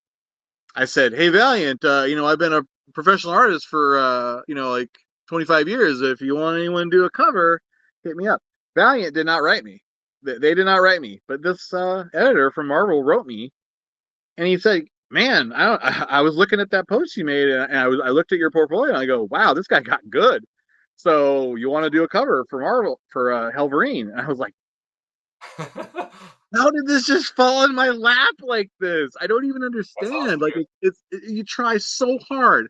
I said, "Hey Valiant, I've been a professional artist for like 25 years. If you want anyone to do a cover, hit me up." Valiant did not write me. They did not write me, but this editor from Marvel wrote me, and he said, "Man, I was looking at that post you made, and I looked at your portfolio, and I go, wow, this guy got good. So you want to do a cover for Marvel for Helverine?" And I was like, how did this just fall in my lap like this? I don't even That's awesome, understand. Like dude. you try so hard,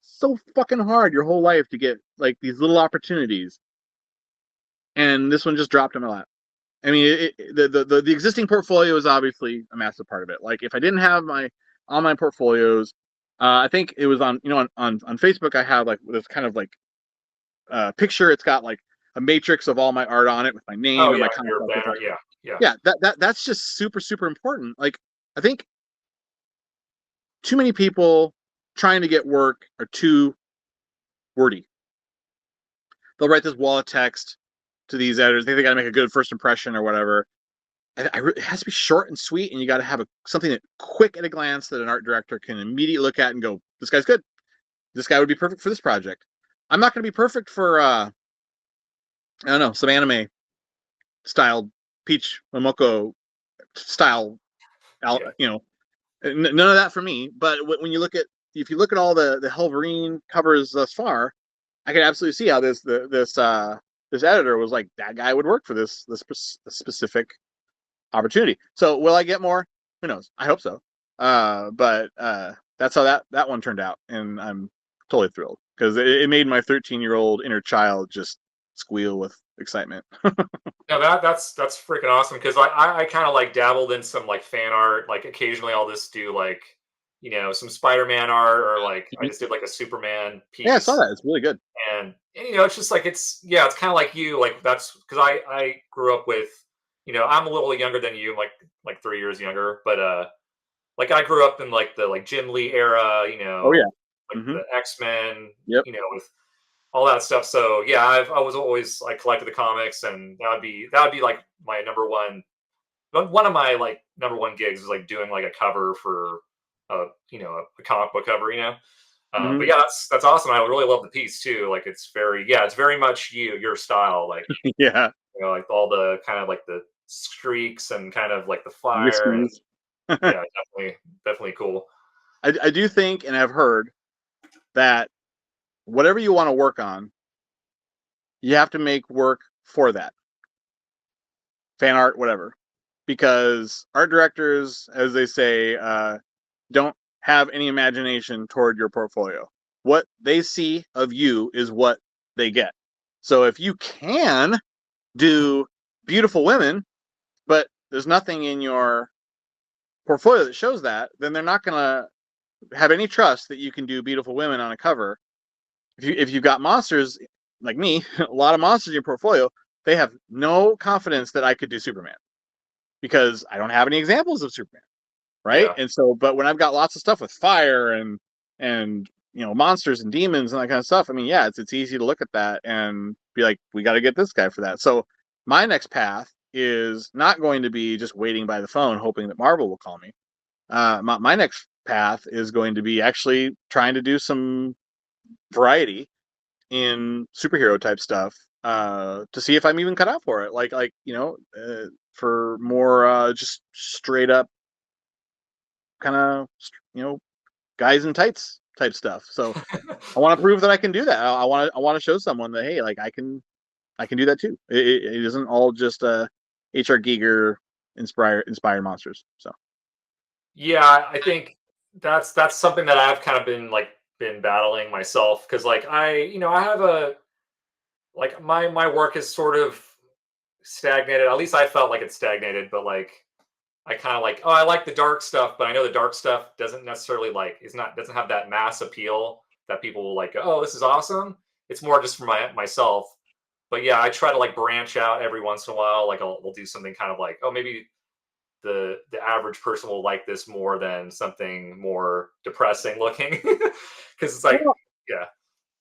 so fucking hard your whole life to get like these little opportunities, and this one just dropped in my lap. I mean, the existing portfolio is obviously a massive part of it. Like if I didn't have my online portfolios, I think it was on on Facebook. I have like this kind of like picture. It's got like a matrix of all my art on it with my name Oh and yeah, my contact your info. banner. Yeah, yeah. Yeah, that's just super super important. Like I think too many people trying to get work are too wordy. They'll write this wall of text to these editors. They think they got to make a good first impression or whatever. It has to be short and sweet, and you got to have something that quick at a glance that an art director can immediately look at and go, "This guy's good. This guy would be perfect for this project." I'm not going to be perfect for I don't know, some anime style Peach Momoko style, Yeah. none of that for me. But when you look at if you look at all the Helverine covers thus far, I can absolutely see how this editor was like that guy would work for this specific opportunity. So will I get more? Who knows? I hope so. But that's how that one turned out, and I'm totally thrilled because it made my 13-year-old inner child just squeal with excitement. No, that's freaking awesome because I kind of like dabbled in some like fan art. Like occasionally I'll just do like some Spider-Man art or like I just did like a Superman Yeah, I saw piece. that. It's really good. And it's just like it's kind of like you like that's because I grew up with I'm a little younger than you like 3 years younger but like I grew up in like the like Jim Lee era Oh yeah. like Mm-hmm. the X-Men Yep. with all that stuff. So yeah, I was always like collected the comics, and that would be like my number one of my like number one gigs is like doing like a cover for a comic book cover. But Mm-hmm. yeah, that's awesome. I really love the piece too. Like it's very much your style. Like Yeah. like all the kind of like the streaks and kind of like the fire and Whiskies. yeah, definitely cool. I do think, and I've heard that whatever you want to work on, you have to make work for that fan art, whatever, because art directors, as they say, don't have any imagination toward your portfolio. What they see of you is what they get. So if you can do beautiful women, but there's nothing in your portfolio that shows that, then they're not going to have any trust that you can do beautiful women on a cover. If you've got monsters like me, a lot of monsters in your portfolio, they have no confidence that I could do Superman because I don't have any examples of Superman, right? Yeah. And so, but when I've got lots of stuff with fire and monsters and demons and that kind of stuff, I mean, yeah, it's easy to look at that and be like, we got to get this guy for that. So my next path is not going to be just waiting by the phone hoping that Marvel will call me. my next path is going to be actually trying to do some variety in superhero type stuff to see if I'm even cut out for it. For more just straight up kind of guys in tights type stuff. So I want to prove that I can do that. I want to show someone that hey, like I can do that too. It isn't all just HR Giger inspired monsters. So Yeah, I think that's something that I've kind of been battling myself because like I have a like my work is sort of stagnated. At least I felt like it's stagnated, but like I kind of like, oh, I like the dark stuff, but I know the dark stuff doesn't necessarily like is not doesn't have that mass appeal that people will like, oh, this is awesome. It's more just for myself. But yeah, I try to like branch out every once in a while. Like we'll do something kind of like, oh, maybe the average person will like this more than something more depressing looking. Because it's like, well, yeah,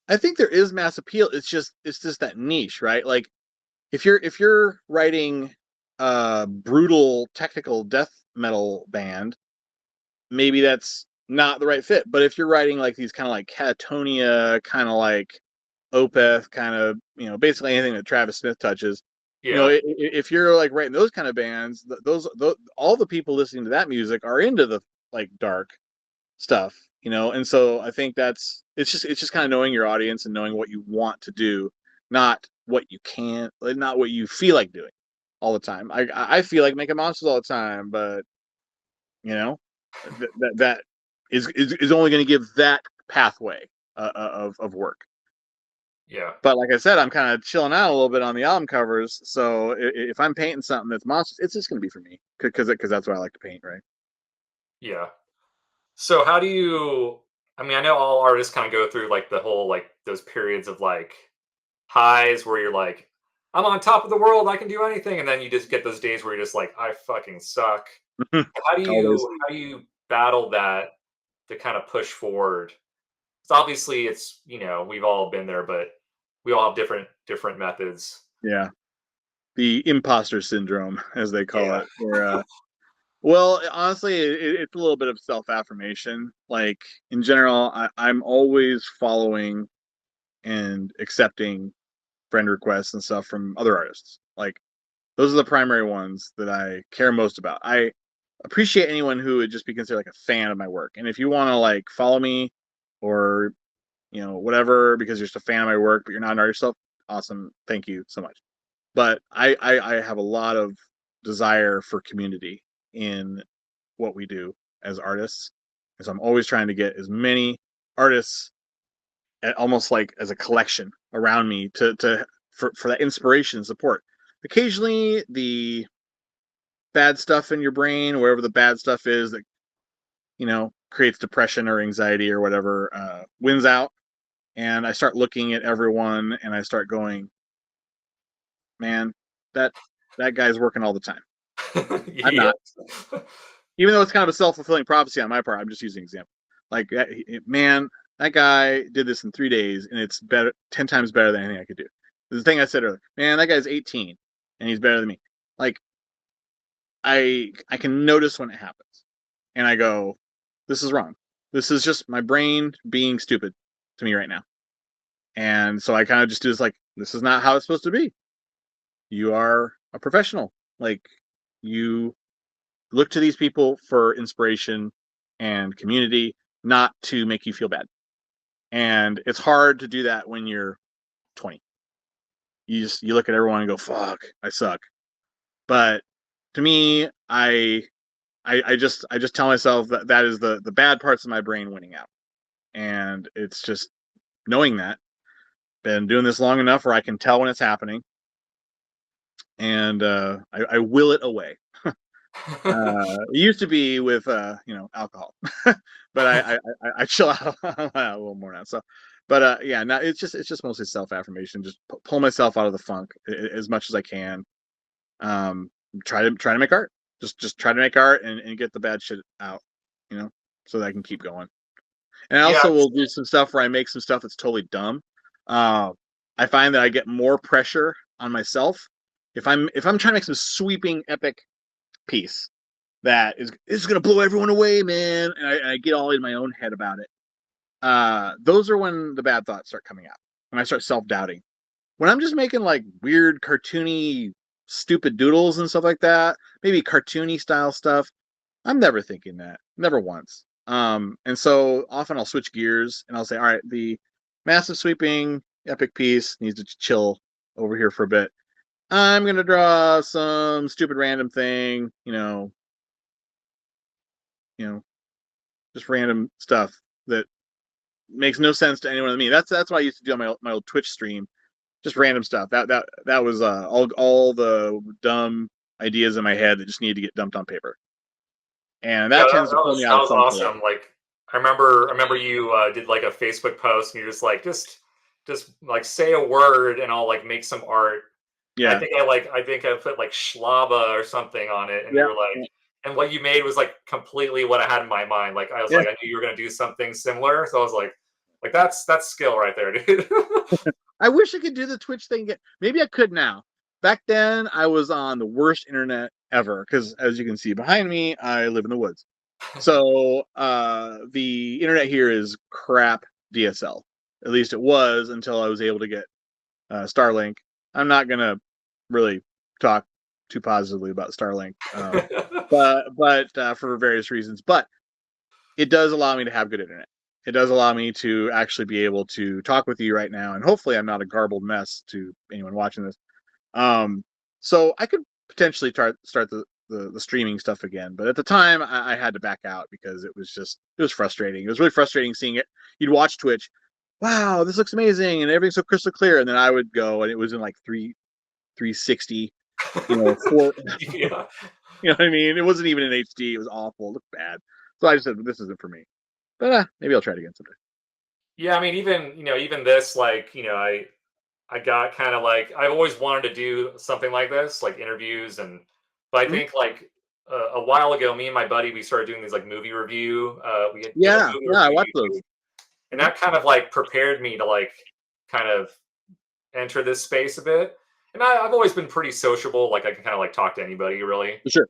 I think there is mass appeal. It's just that niche, right? Like if you're writing a brutal technical death metal band, maybe that's not the right fit. But if you're writing like these kind of like Catatonia, kind of like Opeth, kind of basically anything that Travis Smith touches, yeah, if you're like writing those kind of bands, those all the people listening to that music are into the like dark stuff, and so I think it's just kind of knowing your audience and knowing what you want to do, not what you can, like, not what you feel like doing all the time. I feel like making monsters all the time, but you know that is only going to give that pathway of work. yeah, But like I said, I'm kind of chilling out a little bit on the album covers. So if I'm painting something that's monsters, it's just going to be for me because that's what I like to paint, right? yeah. So how do you? I mean, I know all artists kind of go through like the whole like those periods of like highs where you're like, I'm on top of the world, I can do anything, and then you just get those days where you're just like, I fucking suck. Always. How do you battle that to kind of push forward? It's obviously we've all been there, but we all have different methods. Yeah. The imposter syndrome, as they call Yeah. it. Well, honestly, it's a little bit of self affirmation. Like in general, I'm always following and accepting friend requests and stuff from other artists. Like those are the primary ones that I care most about. I appreciate anyone who would just be considered like a fan of my work. And if you want to like follow me or whatever because you're just a fan of my work, but you're not an artist yourself, awesome. Thank you so much. But I have a lot of desire for community in what we do as artists. And so I'm always trying to get as many artists almost like as a collection around me for that inspiration and support. Occasionally the bad stuff in your brain, wherever the bad stuff is that, creates depression or anxiety or whatever, wins out. And I start looking at everyone and I start going, man, that that guy's working all the time. I'm Yeah. not. Even though it's kind of a self-fulfilling prophecy on my part, I'm just using an example. Like, man, that guy did this in 3 days, and it's better, 10 times better than anything I could do. The thing I said earlier, man, that guy's 18, and he's better than me. Like, I can notice when it happens, and I go, this is wrong. This is just my brain being stupid to me right now. And so I kind of just do this, like, this is not how it's supposed to be. You are a professional. Like, you look to these people for inspiration and community, not to make you feel bad. And it's hard to do that when you're 20. You look at everyone and go, "Fuck, I suck." But to me, I just tell myself that that is the bad parts of my brain winning out, and it's just knowing that. Been doing this long enough where I can tell when it's happening, and I will it away. It used to be with alcohol, but I chill out a little more now. So, but yeah, now it's just mostly self affirmation. Just pull myself out of the funk as much as I can. Um, try to make art. Just try to make art and get the bad shit out, you know, so that I can keep going. And I Yeah. also will do some stuff where I make some stuff that's totally dumb. Uh, I find that I get more pressure on myself if I'm trying to make some sweeping epic piece. that is going to blow everyone away, man. And I get all in my own head about it. Those are when the bad thoughts start coming out. When I start self-doubting. When I'm just making like weird, cartoony, stupid doodles and stuff like that, maybe cartoony style stuff, I'm never thinking that. Never once. And so often I'll switch gears and I'll say, all right, the massive sweeping epic piece needs to chill over here for a bit. I'm gonna draw some stupid random thing, you know, just random stuff that makes no sense to anyone but me. That's what I used to do on my old Twitch stream. Just random stuff. That was all the dumb ideas in my head that just needed to get dumped on paper. And Yeah, that tends to pull me that out of was funk a lot. awesome. Like I remember you did like a Facebook post and you're just like just like say a word and I'll like make some art. And Yeah. I think I put like schlaba or something on it and Yeah. you're like and what you made was like completely what I had in my mind. Like I was Yeah. like I knew you were gonna do something similar. So I was like that's skill right there, dude. I wish I could do the Twitch thing again. Maybe I could now. Back then, I was on the worst internet ever because, as you can see behind me, I live in the woods. So the internet here is crap DSL. At least it was until I was able to get Starlink. I'm not gonna really talk too positively about Starlink, but for various reasons. But it does allow me to have good internet. It does allow me to actually be able to talk with you right now, and hopefully, I'm not a garbled mess to anyone watching this. Um, so I could potentially start the streaming stuff again, but at the time, I had to back out because it was frustrating. It was really frustrating seeing it. You'd watch Twitch, wow, this looks amazing, and everything's so crystal clear, and then I would go, and it was in like 360, four. Yeah. You know what I mean? It wasn't even in HD. It was awful. It looked bad. So I just said, this isn't for me. But maybe I'll try it again someday. Yeah, I mean, even this, like, I got kind of like I've always wanted to do something like this, like interviews, and but I Mhm. think like a while ago, me and my buddy we started doing these like movie review. We had a Yeah, movie yeah, I review watched those. YouTube, and Mhm. that kind of like prepared me to like kind of enter this space a bit. And I've always been pretty sociable, like I can kind of like talk to anybody really. For sure.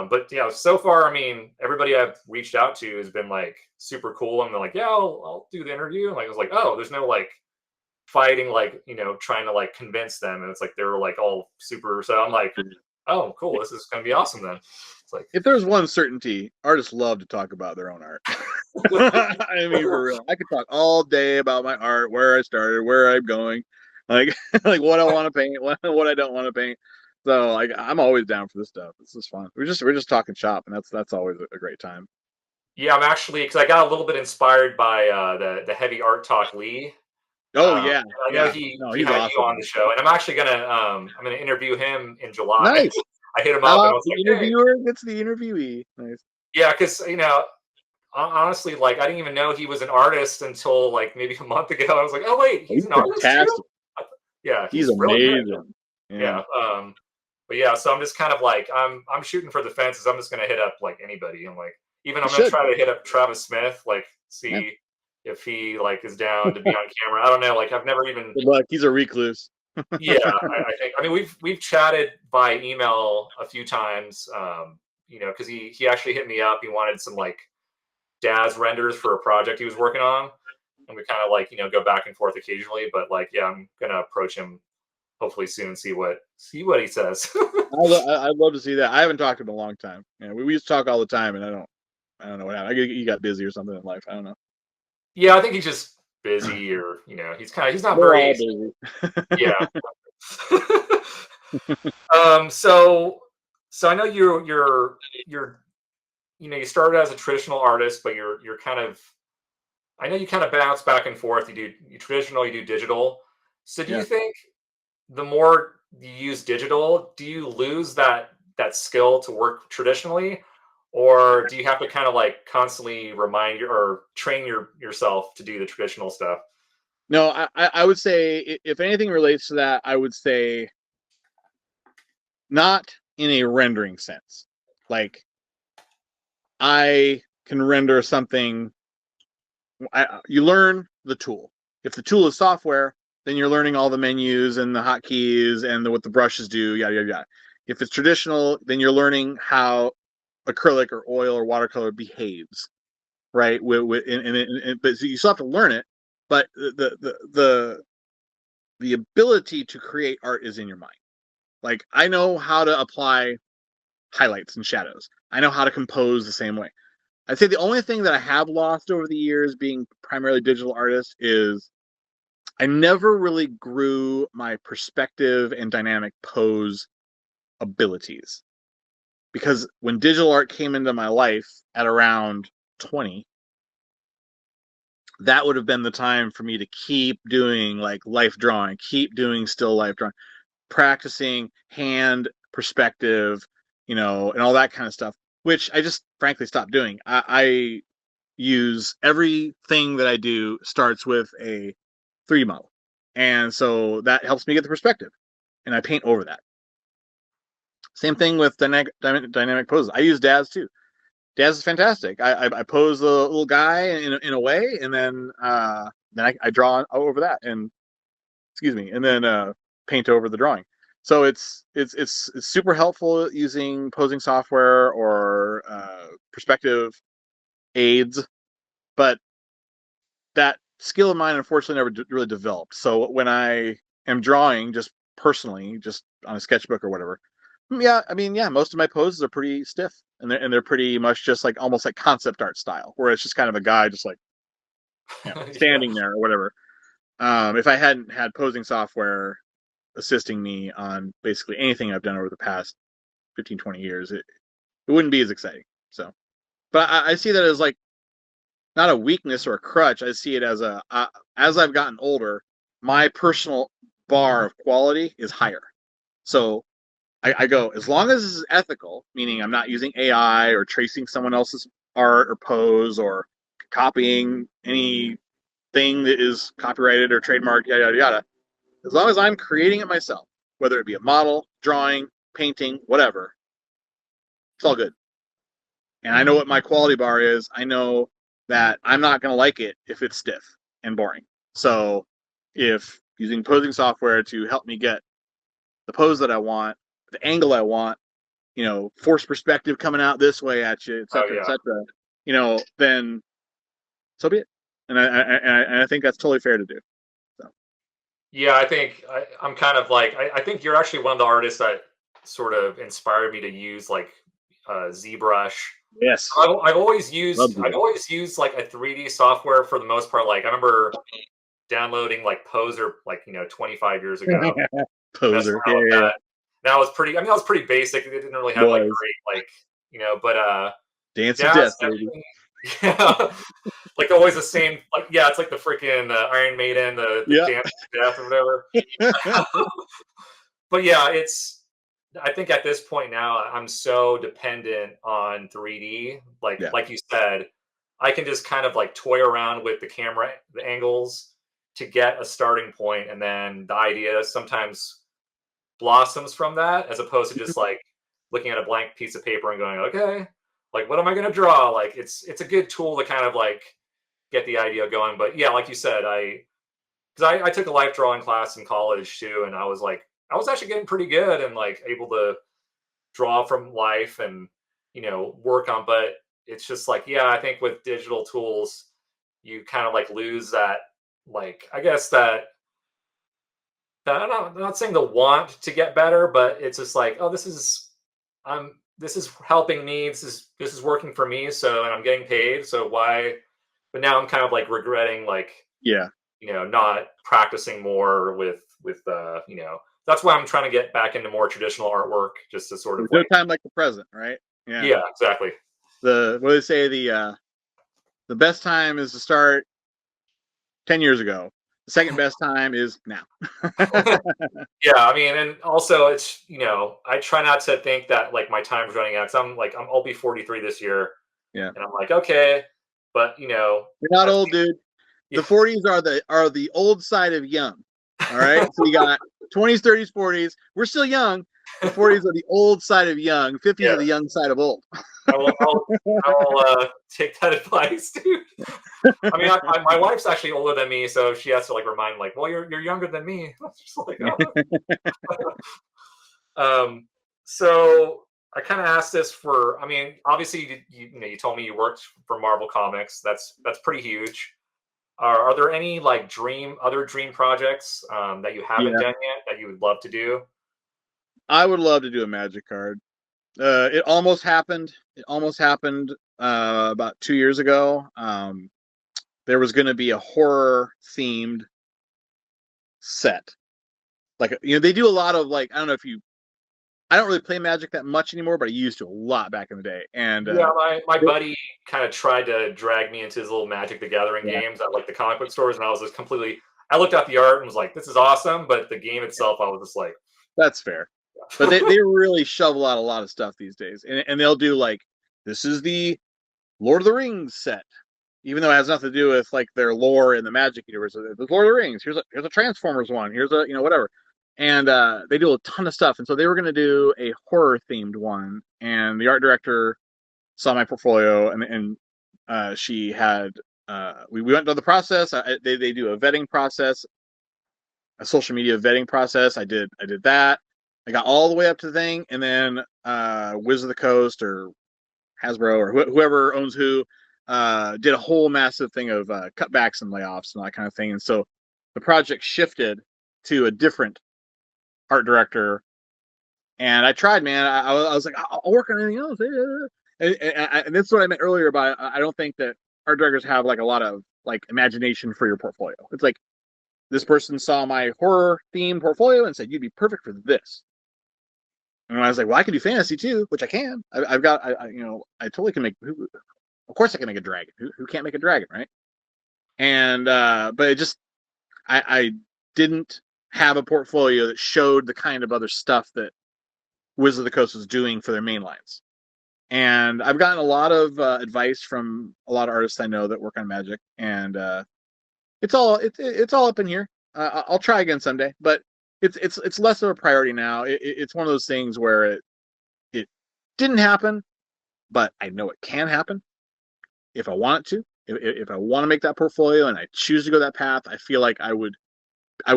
But so far, I mean, everybody I've reached out to has been like super cool, and they're like, yeah, I'll do the interview. And like I was like, oh, there's no like fighting, like trying to like convince them, and it's like they were like all super. So I'm like, oh, cool, this is gonna be awesome then. It's like, If there's one certainty, artists love to talk about their own art. I mean, for real, I could talk all day about my art, where I started, where I'm going, like like what I want to paint, what I don't want to paint. So like, I'm always down for this stuff. This is fun. We're just talking shop, and that's always a great time. yeah, I'm actually because I got a little bit inspired by the heavy art talk Lee. Oh yeah, I know yeah. he No, he he's had you awesome. on the show, and I'm gonna interview him in July. Nice. I hit him up and I was The like, hey, interviewer gets the interviewee. Nice. yeah, because honestly, like I didn't even know he was an artist until like maybe a month ago. I was like, oh wait, Oh, he's he's an artist too. fantastic. Yeah, He's he's really good. amazing. Yeah. Yeah. But yeah, so I'm just kind of like I'm shooting for the fences. I'm just gonna hit up like anybody. I'm like even You I'm gonna should. try to hit up Travis Smith, like Yeah. see if he like is down to be on camera. I don't know. Like I've never even Good luck. He's a recluse. yeah, I think I mean we've chatted by email a few times. Because he actually hit me up. He wanted some like Daz renders for a project he was working on. And we kind of like, go back and forth occasionally. But like, yeah, I'm gonna approach him hopefully soon, see what he says. I'd love to see that. I haven't talked to him in a long time. Yeah, we used to talk all the time, and I don't know what happened. He got busy or something in life. I don't know. Yeah, I think he's just busy, or he's not We're all very busy. yeah. So I know you're you started as a traditional artist, but you're kind of I know you kind of bounce back and forth. You traditional, you do digital. So do you Yeah. think the more you use digital, do you lose that skill to work traditionally, or do you have to kind of like constantly remind or train yourself to do the traditional stuff? No, I would say if anything relates to that, I would say not in a rendering sense. Like I can render something. You learn the tool. If the tool is software, then you're learning all the menus and the hotkeys and what the brushes do, yada yada yada. If it's traditional, then you're learning how acrylic or oil or watercolor behaves, right? But you still have to learn it, but the ability to create art is in your mind. Like, I know how to apply highlights and shadows. I know how to compose the same way. I'd say the only thing that I have lost over the years being primarily digital artist is I never really grew my perspective and dynamic pose abilities. Because when digital art came into my life at around 20, that would have been the time for me to keep doing like life drawing, keep doing still life drawing, practicing hand perspective, and all that kind of stuff, which I just frankly stopped doing. I use everything that I do starts with a 3D model. And so that helps me get the perspective. And I paint over that. Same thing with dynamic poses. I use Daz too. Daz is fantastic. I pose the little guy in a way, and then I draw over that, and excuse me, and then paint over the drawing. So it's super helpful using posing software or perspective aids, but that skill of mine unfortunately never really developed. So when I am drawing just personally, just on a sketchbook or whatever, yeah, I mean, yeah, most of my poses are pretty stiff, and they're pretty much just like almost like concept art style, where it's just kind of a guy just like Yeah. standing there or whatever. If I hadn't had posing software assisting me on basically anything I've done over the past 15, 20 years, it wouldn't be as exciting. So, but I see that as like not a weakness or a crutch. I see it as as I've gotten older, my personal bar of quality is higher. So I go, as long as this is ethical, meaning I'm not using AI or tracing someone else's art or pose or copying anything that is copyrighted or trademarked, yada, yada, yada. As long as I'm creating it myself, whether it be a model, drawing, painting, whatever, it's all good. And I know what my quality bar is. I know that I'm not going to like it if it's stiff and boring. So if using posing software to help me get the pose that I want, the angle I want, force perspective coming out this way at you, Oh et yeah. cetera, then so be it. And I think that's totally fair to do. So. Yeah, I think I'm kind of like I think you're actually one of the artists that sort of inspired me to use like ZBrush. Yes. Love I've ZBrush. always used like a 3D software for the most part. Like I remember downloading like Poser like 25 years ago, messing Poser. around with Yeah. that. That was pretty. I mean, that was pretty basic. It didn't really have like Was. great like but Dance of Daz Death, baby. definitely. Yeah, like always the same. Like yeah, it's like the freaking Iron Maiden, the Yeah. Dance of Death or whatever. But yeah, it's I think at this point now I'm so dependent on 3D. Yeah. Like you said, I can just kind of like toy around with the camera, the angles to get a starting point, and then the idea sometimes blossoms from that, as opposed to just like looking at a blank piece of paper and going, okay, like what am I going to draw? Like it's a good tool to kind of like get the idea going. But yeah, like you said, I took a life drawing class in college too, and I was actually getting pretty good and like able to draw from life and work on. But it's just like yeah, I think with digital tools, you kind of like lose that like I guess that I'm not saying the want to get better, but it's just like oh this is helping me. This is working for me. So and I'm getting paid. So why? But now I'm kind of like regretting like Yeah. not practicing more with that's why I'm trying to get back into more traditional artwork just to sort of There's no like time like the present, right? Yeah. yeah, exactly. What do they say? The best time is to start 10 years ago. The second best time is now. Yeah, I mean, and also it's I try not to think that like my time's running out. 'Cause I'll be 43 this year, Yeah. and I'm like okay, but You're not I old, think dude. yeah, The 40s are the old side of young. All right. So you got 20s, 30s, 40s. We're still young. The 40s are the old side of young. 50s yeah. are the young side of old. I will take that advice, dude. I mean, my wife's actually older than me, so she has to like remind, like, well, you're younger than me. Just like, oh. So I kind of asked this for. I mean, obviously, you told me you worked for Marvel Comics. That's pretty huge. Are there any like other dream projects that you haven't Yeah, done yet that you would love to do? I would love to do a Magic card. It almost happened. It almost happened about 2 years ago. There was going to be a horror themed set. Like they do a lot of like I don't know if you. I don't really play Magic that much anymore, but I used to a lot back in the day. And Yeah, my buddy kind of tried to drag me into his little Magic the Gathering yeah, games at like the comic book stores, and I was just completely. I looked at the art and was like, "This is awesome," but the game itself, I was just like, that's fair. But they really shovel out a lot of stuff these days, and they'll do like this is the Lord of the Rings set, even though it has nothing to do with like their lore in the Magic universe. The Lord of the Rings. Here's a Transformers one. Here's a whatever, and they do a ton of stuff. And so they were going to do a horror themed one, and the art director saw my portfolio, and she had we went through the process. They do a vetting process, a social media vetting process. I did that. I got all the way up to the thing, and then Wizard of the Coast or Hasbro or whoever owns who did a whole massive thing of cutbacks and layoffs and all that kind of thing. And so the project shifted to a different art director. And I tried, man. I was like, I'll work on anything else. And that's what I meant earlier about I don't think that art directors have like a lot of like imagination for your portfolio. It's like this person saw my horror themed portfolio and said, you'd be perfect for this. And I was like, well, I can do fantasy too, which I can. I've got, I totally can make. Of course, I can make a dragon. Who can't make a dragon, right? And but it just, I didn't have a portfolio that showed the kind of other stuff that Wizard of the Coast was doing for their main lines. And I've gotten a lot of advice from a lot of artists I know that work on Magic, and it's all up in here. I'll try again someday, but it's less of a priority now. It's one of those things where it didn't happen, but I know it can happen if I want it to. If I want to make that portfolio and I choose to go that path, I feel like I would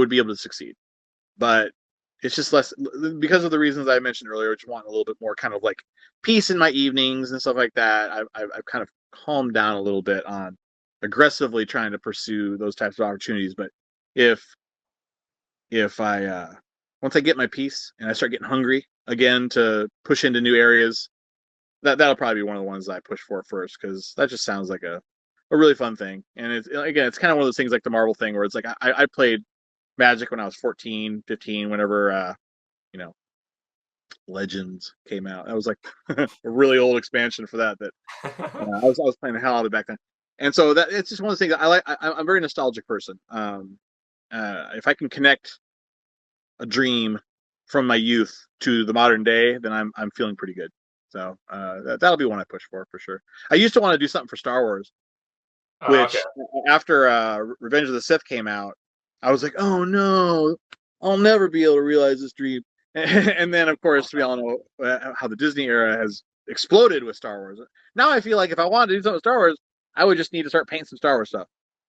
be able to succeed. But it's just less because of the reasons I mentioned earlier, which want a little bit more kind of like peace in my evenings and stuff like that. I've kind of calmed down a little bit on aggressively trying to pursue those types of opportunities. But if if I once I get my peace and I start getting hungry again to push into new areas, that'll probably be one of the ones that I push for first because that just sounds like a really fun thing. And it's kind of one of those things like the Marvel thing where it's like I played Magic when I was 14, 15, whenever you know Legends came out. That was like a really old expansion for that. I was playing the hell out of it back then. And so that it's just one of those things I like. I'm a very nostalgic person. If I can connect a dream from my youth to the modern day, then I'm feeling pretty good. So that'll be one I push for sure. I used to want to do something for Star Wars, Okay. which after Revenge of the Sith came out, I was like, oh no, I'll never be able to realize this dream. And then, of course, we all know how the Disney era has exploded with Star Wars. Now I feel like if I wanted to do something with Star Wars, I would just need to start painting some Star Wars stuff,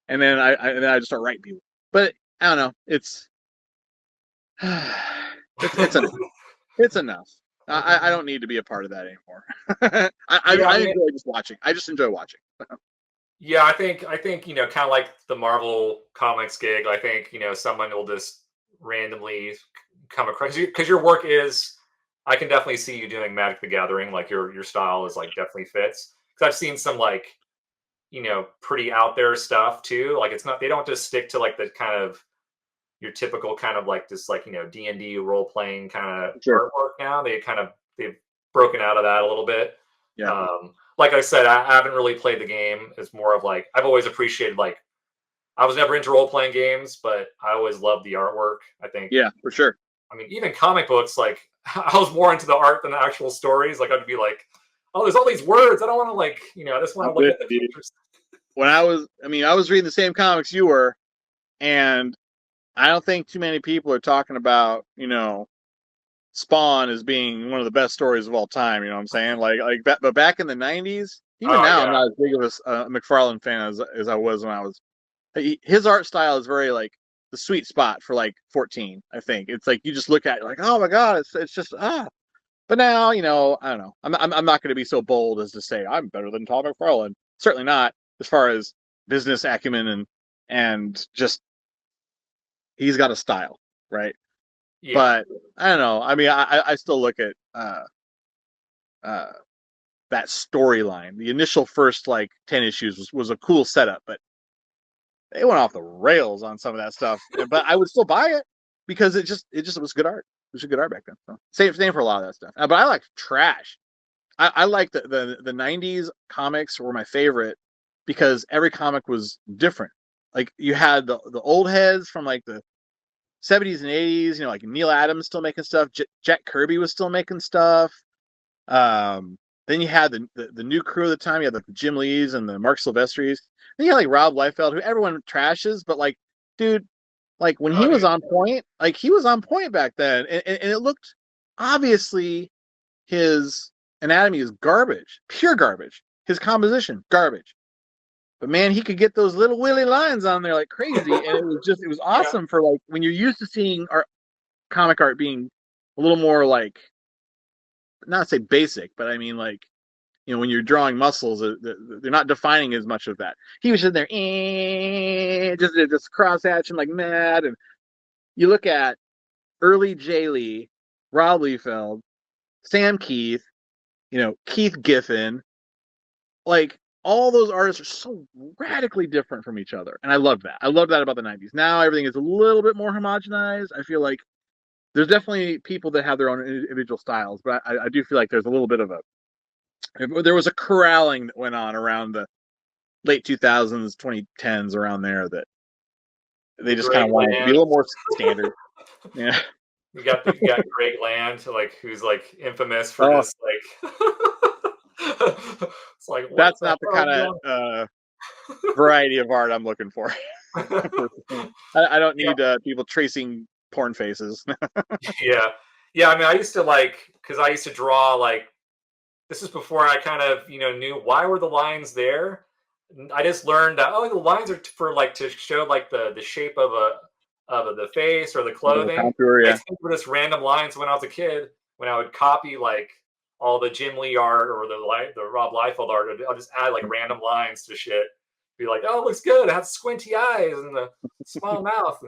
and then I just start writing people. But I don't know. It's enough. It's enough. I don't need to be a part of that anymore. Yeah, I I mean, enjoy just watching. I just enjoy watching. yeah, I think kind of like the Marvel Comics gig. I think someone will just randomly come across because your work is. I can definitely see you doing Magic the Gathering. Like your style is like definitely fits. Because I've seen some like pretty out there stuff too. Like it's not they don't just stick to like the kind of your typical kind of like this like D&D role playing kind of Sure. artwork now. They've broken out of that a little bit. Yeah. Like I said, I haven't really played the game. It's more of like I've always appreciated like I was never into role playing games, but I always loved the artwork. I think Yeah, for sure. I mean even comic books like I was more into the art than the actual stories. Like I'd be like, oh, there's all these words. I don't want to like I just want I'm to look with at the you, dude. pictures. I was reading the same comics you were, and I don't think too many people are talking about, Spawn as being one of the best stories of all time. You know what I'm saying? But back in the '90s, even Oh now, I'm yeah. not as big of a McFarlane fan as I was when I was. His art style is very like the sweet spot for like 14. I think it's like you just look at it like, oh my god, it's just. But now, I don't know. I'm not going to be so bold as to say I'm better than Todd McFarlane. Certainly not as far as business acumen and just he's got a style, right? Yeah. But I don't know. I mean, I still look at uh, that storyline. The initial first like 10 issues was a cool setup, but they went off the rails on some of that stuff. But I would still buy it because it was good art. It was good art back then. So same for a lot of that stuff. But I like trash. I like the '90s comics were my favorite because every comic was different. Like you had the old heads from like the '70s and '80s. Like Neil Adams still making stuff. Jack Kirby was still making stuff. Then you had the new crew at the time. You had the Jim Lees and the Mark Silvestris. Then you had like Rob Liefeld, who everyone trashes, but like, dude, like when he Oh, was dude. on point, like he was on point back then, and it looked obviously his anatomy is garbage, pure garbage. His composition, garbage. But man, he could get those little willy lines on there like crazy, and it was Yeah. awesome for like when you're used to seeing art, comic art being a little more like not say basic, but I mean like when you're drawing muscles, they're not defining as much of that. He was sitting there, just cross hatching like mad. And you look at early Jay Lee, Rob Liefeld, Sam Keith, Keith Giffen, like all those artists are so radically different from each other. And I love that. I love that about the 90s. Now everything is a little bit more homogenized. I feel like there's definitely people that have their own individual styles, but I do feel like there's a little bit of there was a corralling that went on around the late 2000s, 2010s, around there that they just kind Greg of wanted to be a Land. little more standard. Yeah. You got Greg Land, like who's like infamous for Oh, just like it's like what that's the not the hell kind is of going variety of art I'm looking for. on? I don't Yeah, need people tracing porn faces. yeah, yeah. I mean, I used to like because I used to draw like this is before I kind of knew why were the lines there. I just learned that the lines are for like to show like the shape of the face or the The clothing. contour, I yeah. think were just random lines when I was a kid when I would copy like all the Jim Lee art or the Rob Liefeld art. I'll just add like random lines to shit. Be like, oh, it looks good. It has squinty eyes and the small mouth.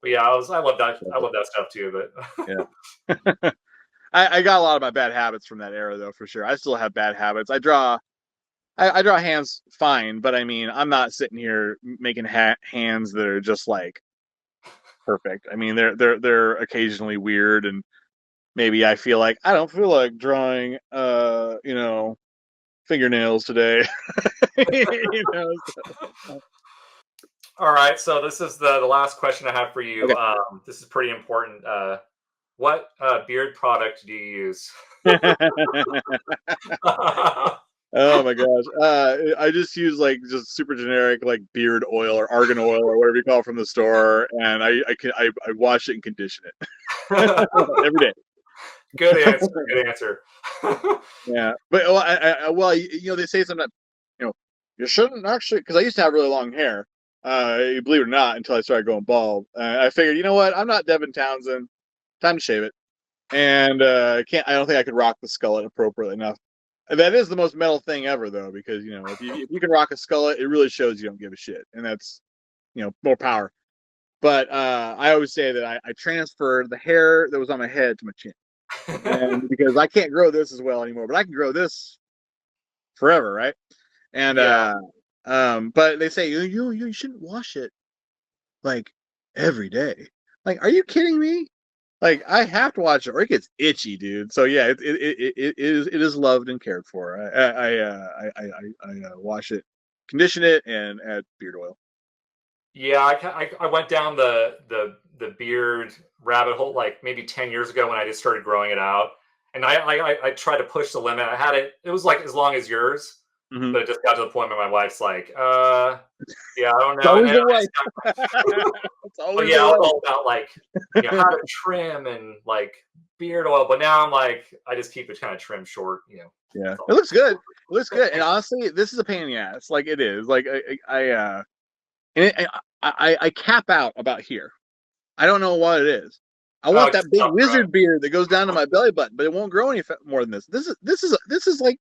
But yeah, I love that. I love that stuff too. But Yeah. I got a lot of my bad habits from that era though, for sure. I still have bad habits. I draw hands fine, but I mean, I'm not sitting here making hands that are just like perfect. I mean, they're occasionally weird, and maybe I feel like I don't feel like drawing, fingernails today. you know. So. all right, so this is the last question I have for you. Okay. This is pretty important. What beard product do you use? Oh my gosh. I just use like just super generic like beard oil or argan oil or whatever you call it from the store, and I wash it and condition it every day. Good answer. Good answer. Yeah, but well, they say sometimes, you shouldn't actually, because I used to have really long hair. Believe it or not, until I started going bald, I figured, you know what, I'm not Devin Townsend. Time to shave it, and I don't think I could rock the skullet appropriately enough. And that is the most metal thing ever, though, because if you can rock a skullet, it really shows you don't give a shit, and that's more power. But I always say that I transferred the hair that was on my head to my chin, and because I can't grow this as well anymore, but I can grow this forever, right? And Yeah. but they say you shouldn't wash it like every day. Like, are you kidding me? Like, I have to watch it or it gets itchy, dude. So yeah, it is loved and cared for. I wash it, condition it, and add beard oil. Yeah, I went down the beard rabbit hole like maybe 10 years ago when I just started growing it out. And I tried to push the limit. I had it was like as long as yours, Mm-hmm. but it just got to the point where my wife's like, yeah, I don't It's know. And always then the I wife. just It's but always yeah, the I was wife. all about like, how to trim and like beard oil. But now I'm like, I just keep it kind of trim short. Yeah, That's it all. looks good. It looks good. And honestly, this is a pain in the ass. Like it is. Like and I cap out about here. I don't know what it is. I Oh, want just that big tough growing. wizard beard that goes down to my belly button, but it won't grow any more than this. This is like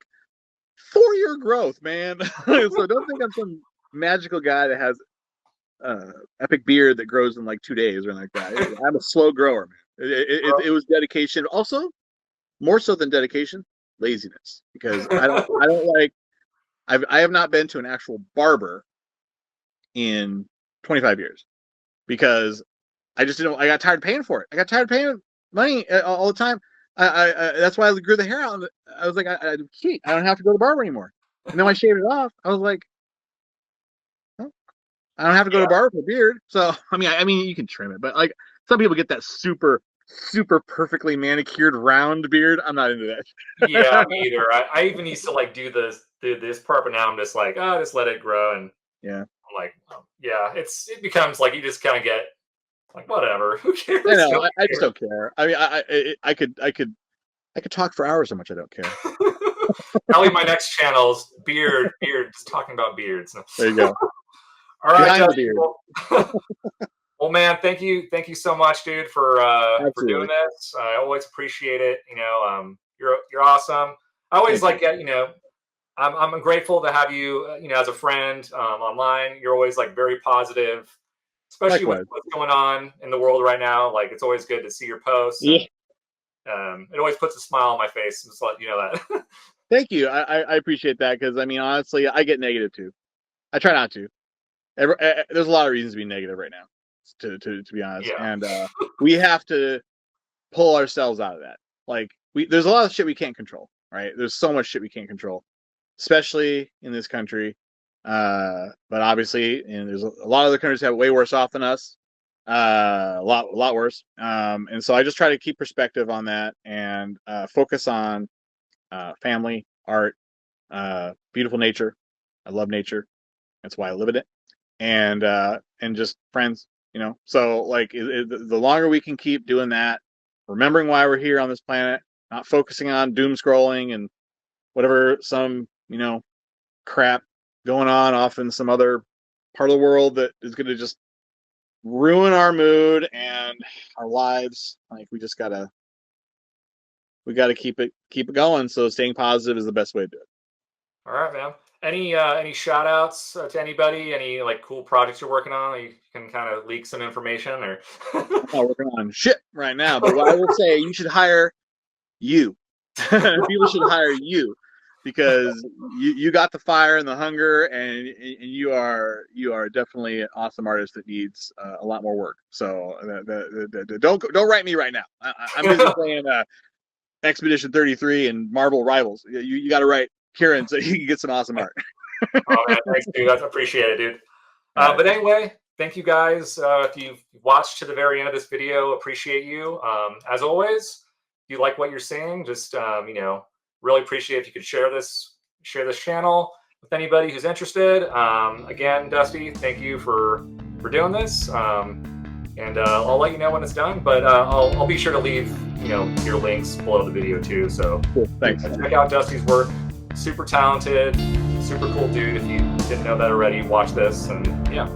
4-year growth, man. So don't think I'm some magical guy that has epic beard that grows in like 2 days or like that. I'm a slow grower, man. It was dedication. Also, more so than dedication, laziness. Because I don't like. I have not been to an actual barber in 25 years because I just didn't. I got tired of paying for it. I got tired of paying money all the time. That's why I grew the hair out. I was like, I don't have to go to the barber anymore. And then when I shaved it off, I was like, oh, I don't have to go to Yeah, the barber for a beard. So I mean, you can trim it, but like some people get that super perfectly manicured round beard. I'm not into yeah, that. me either. I even used to like do this part, but now I'm just like, oh, just let it grow, and Yeah, I'm like, yeah, it becomes like you just kind of get like whatever, who I cares? know. I just Nobody don't care. I mean, I could talk for hours how much I don't care. cares. Probably my next channel is beard, just talking about beards. There you go. All right, Behind the Dusty. beard. Well, man, thank you so much, dude, for doing Absolutely. this. I always appreciate it. You're awesome. I always Thank like you. I'm grateful to have you, as a friend online. You're always like very positive, especially with Likewise. what's going on in the world right now. Like it's always good to see your posts, Yeah. and it always puts a smile on my face. Just to let you know that. Thank you. I appreciate that because I mean, honestly, I get negative too. I try not to. There's a lot of reasons to be negative right now, to be honest, Yeah. and we have to pull ourselves out of that. Like there's a lot of shit we can't control, right? There's so much shit we can't control, especially in this country. But obviously, and there's a lot of other countries that have it way worse off than us. A lot worse. And so I just try to keep perspective on that and focus on family, art, beautiful nature. I love nature. That's why I live in it. And just friends, So like the longer we can keep doing that, remembering why we're here on this planet, not focusing on doom scrolling and whatever some crap going on off in some other part of the world that is going to just ruin our mood and our lives. Like we gotta keep it going. So staying positive is the best way to do it. All right, man. Any shout outs to anybody? Any like cool projects you're working on? You can kind of leak some information or. I'm not working on shit right now, but what I will say, you should hire you. People should hire you because you got the fire and the hunger, and you are definitely an awesome artist that needs a lot more work. So don't write me right now. I'm busy playing Expedition 33 and Marvel Rivals. You got to write Kieran so you can get some awesome art. Oh man, thanks, dude. I appreciate it, dude. All right. But anyway, thank you guys. If you've watched to the very end of this video, appreciate you. As always, if you like what you're seeing, just really appreciate if you could share this channel with anybody who's interested. Again, Dusty, thank you for doing this. And I'll let you know when it's done. But I'll be sure to leave your links below the video too. So Cool. Thanks. check out Dusty's work. Super talented, super cool dude. If you didn't know that already, watch this. And yeah.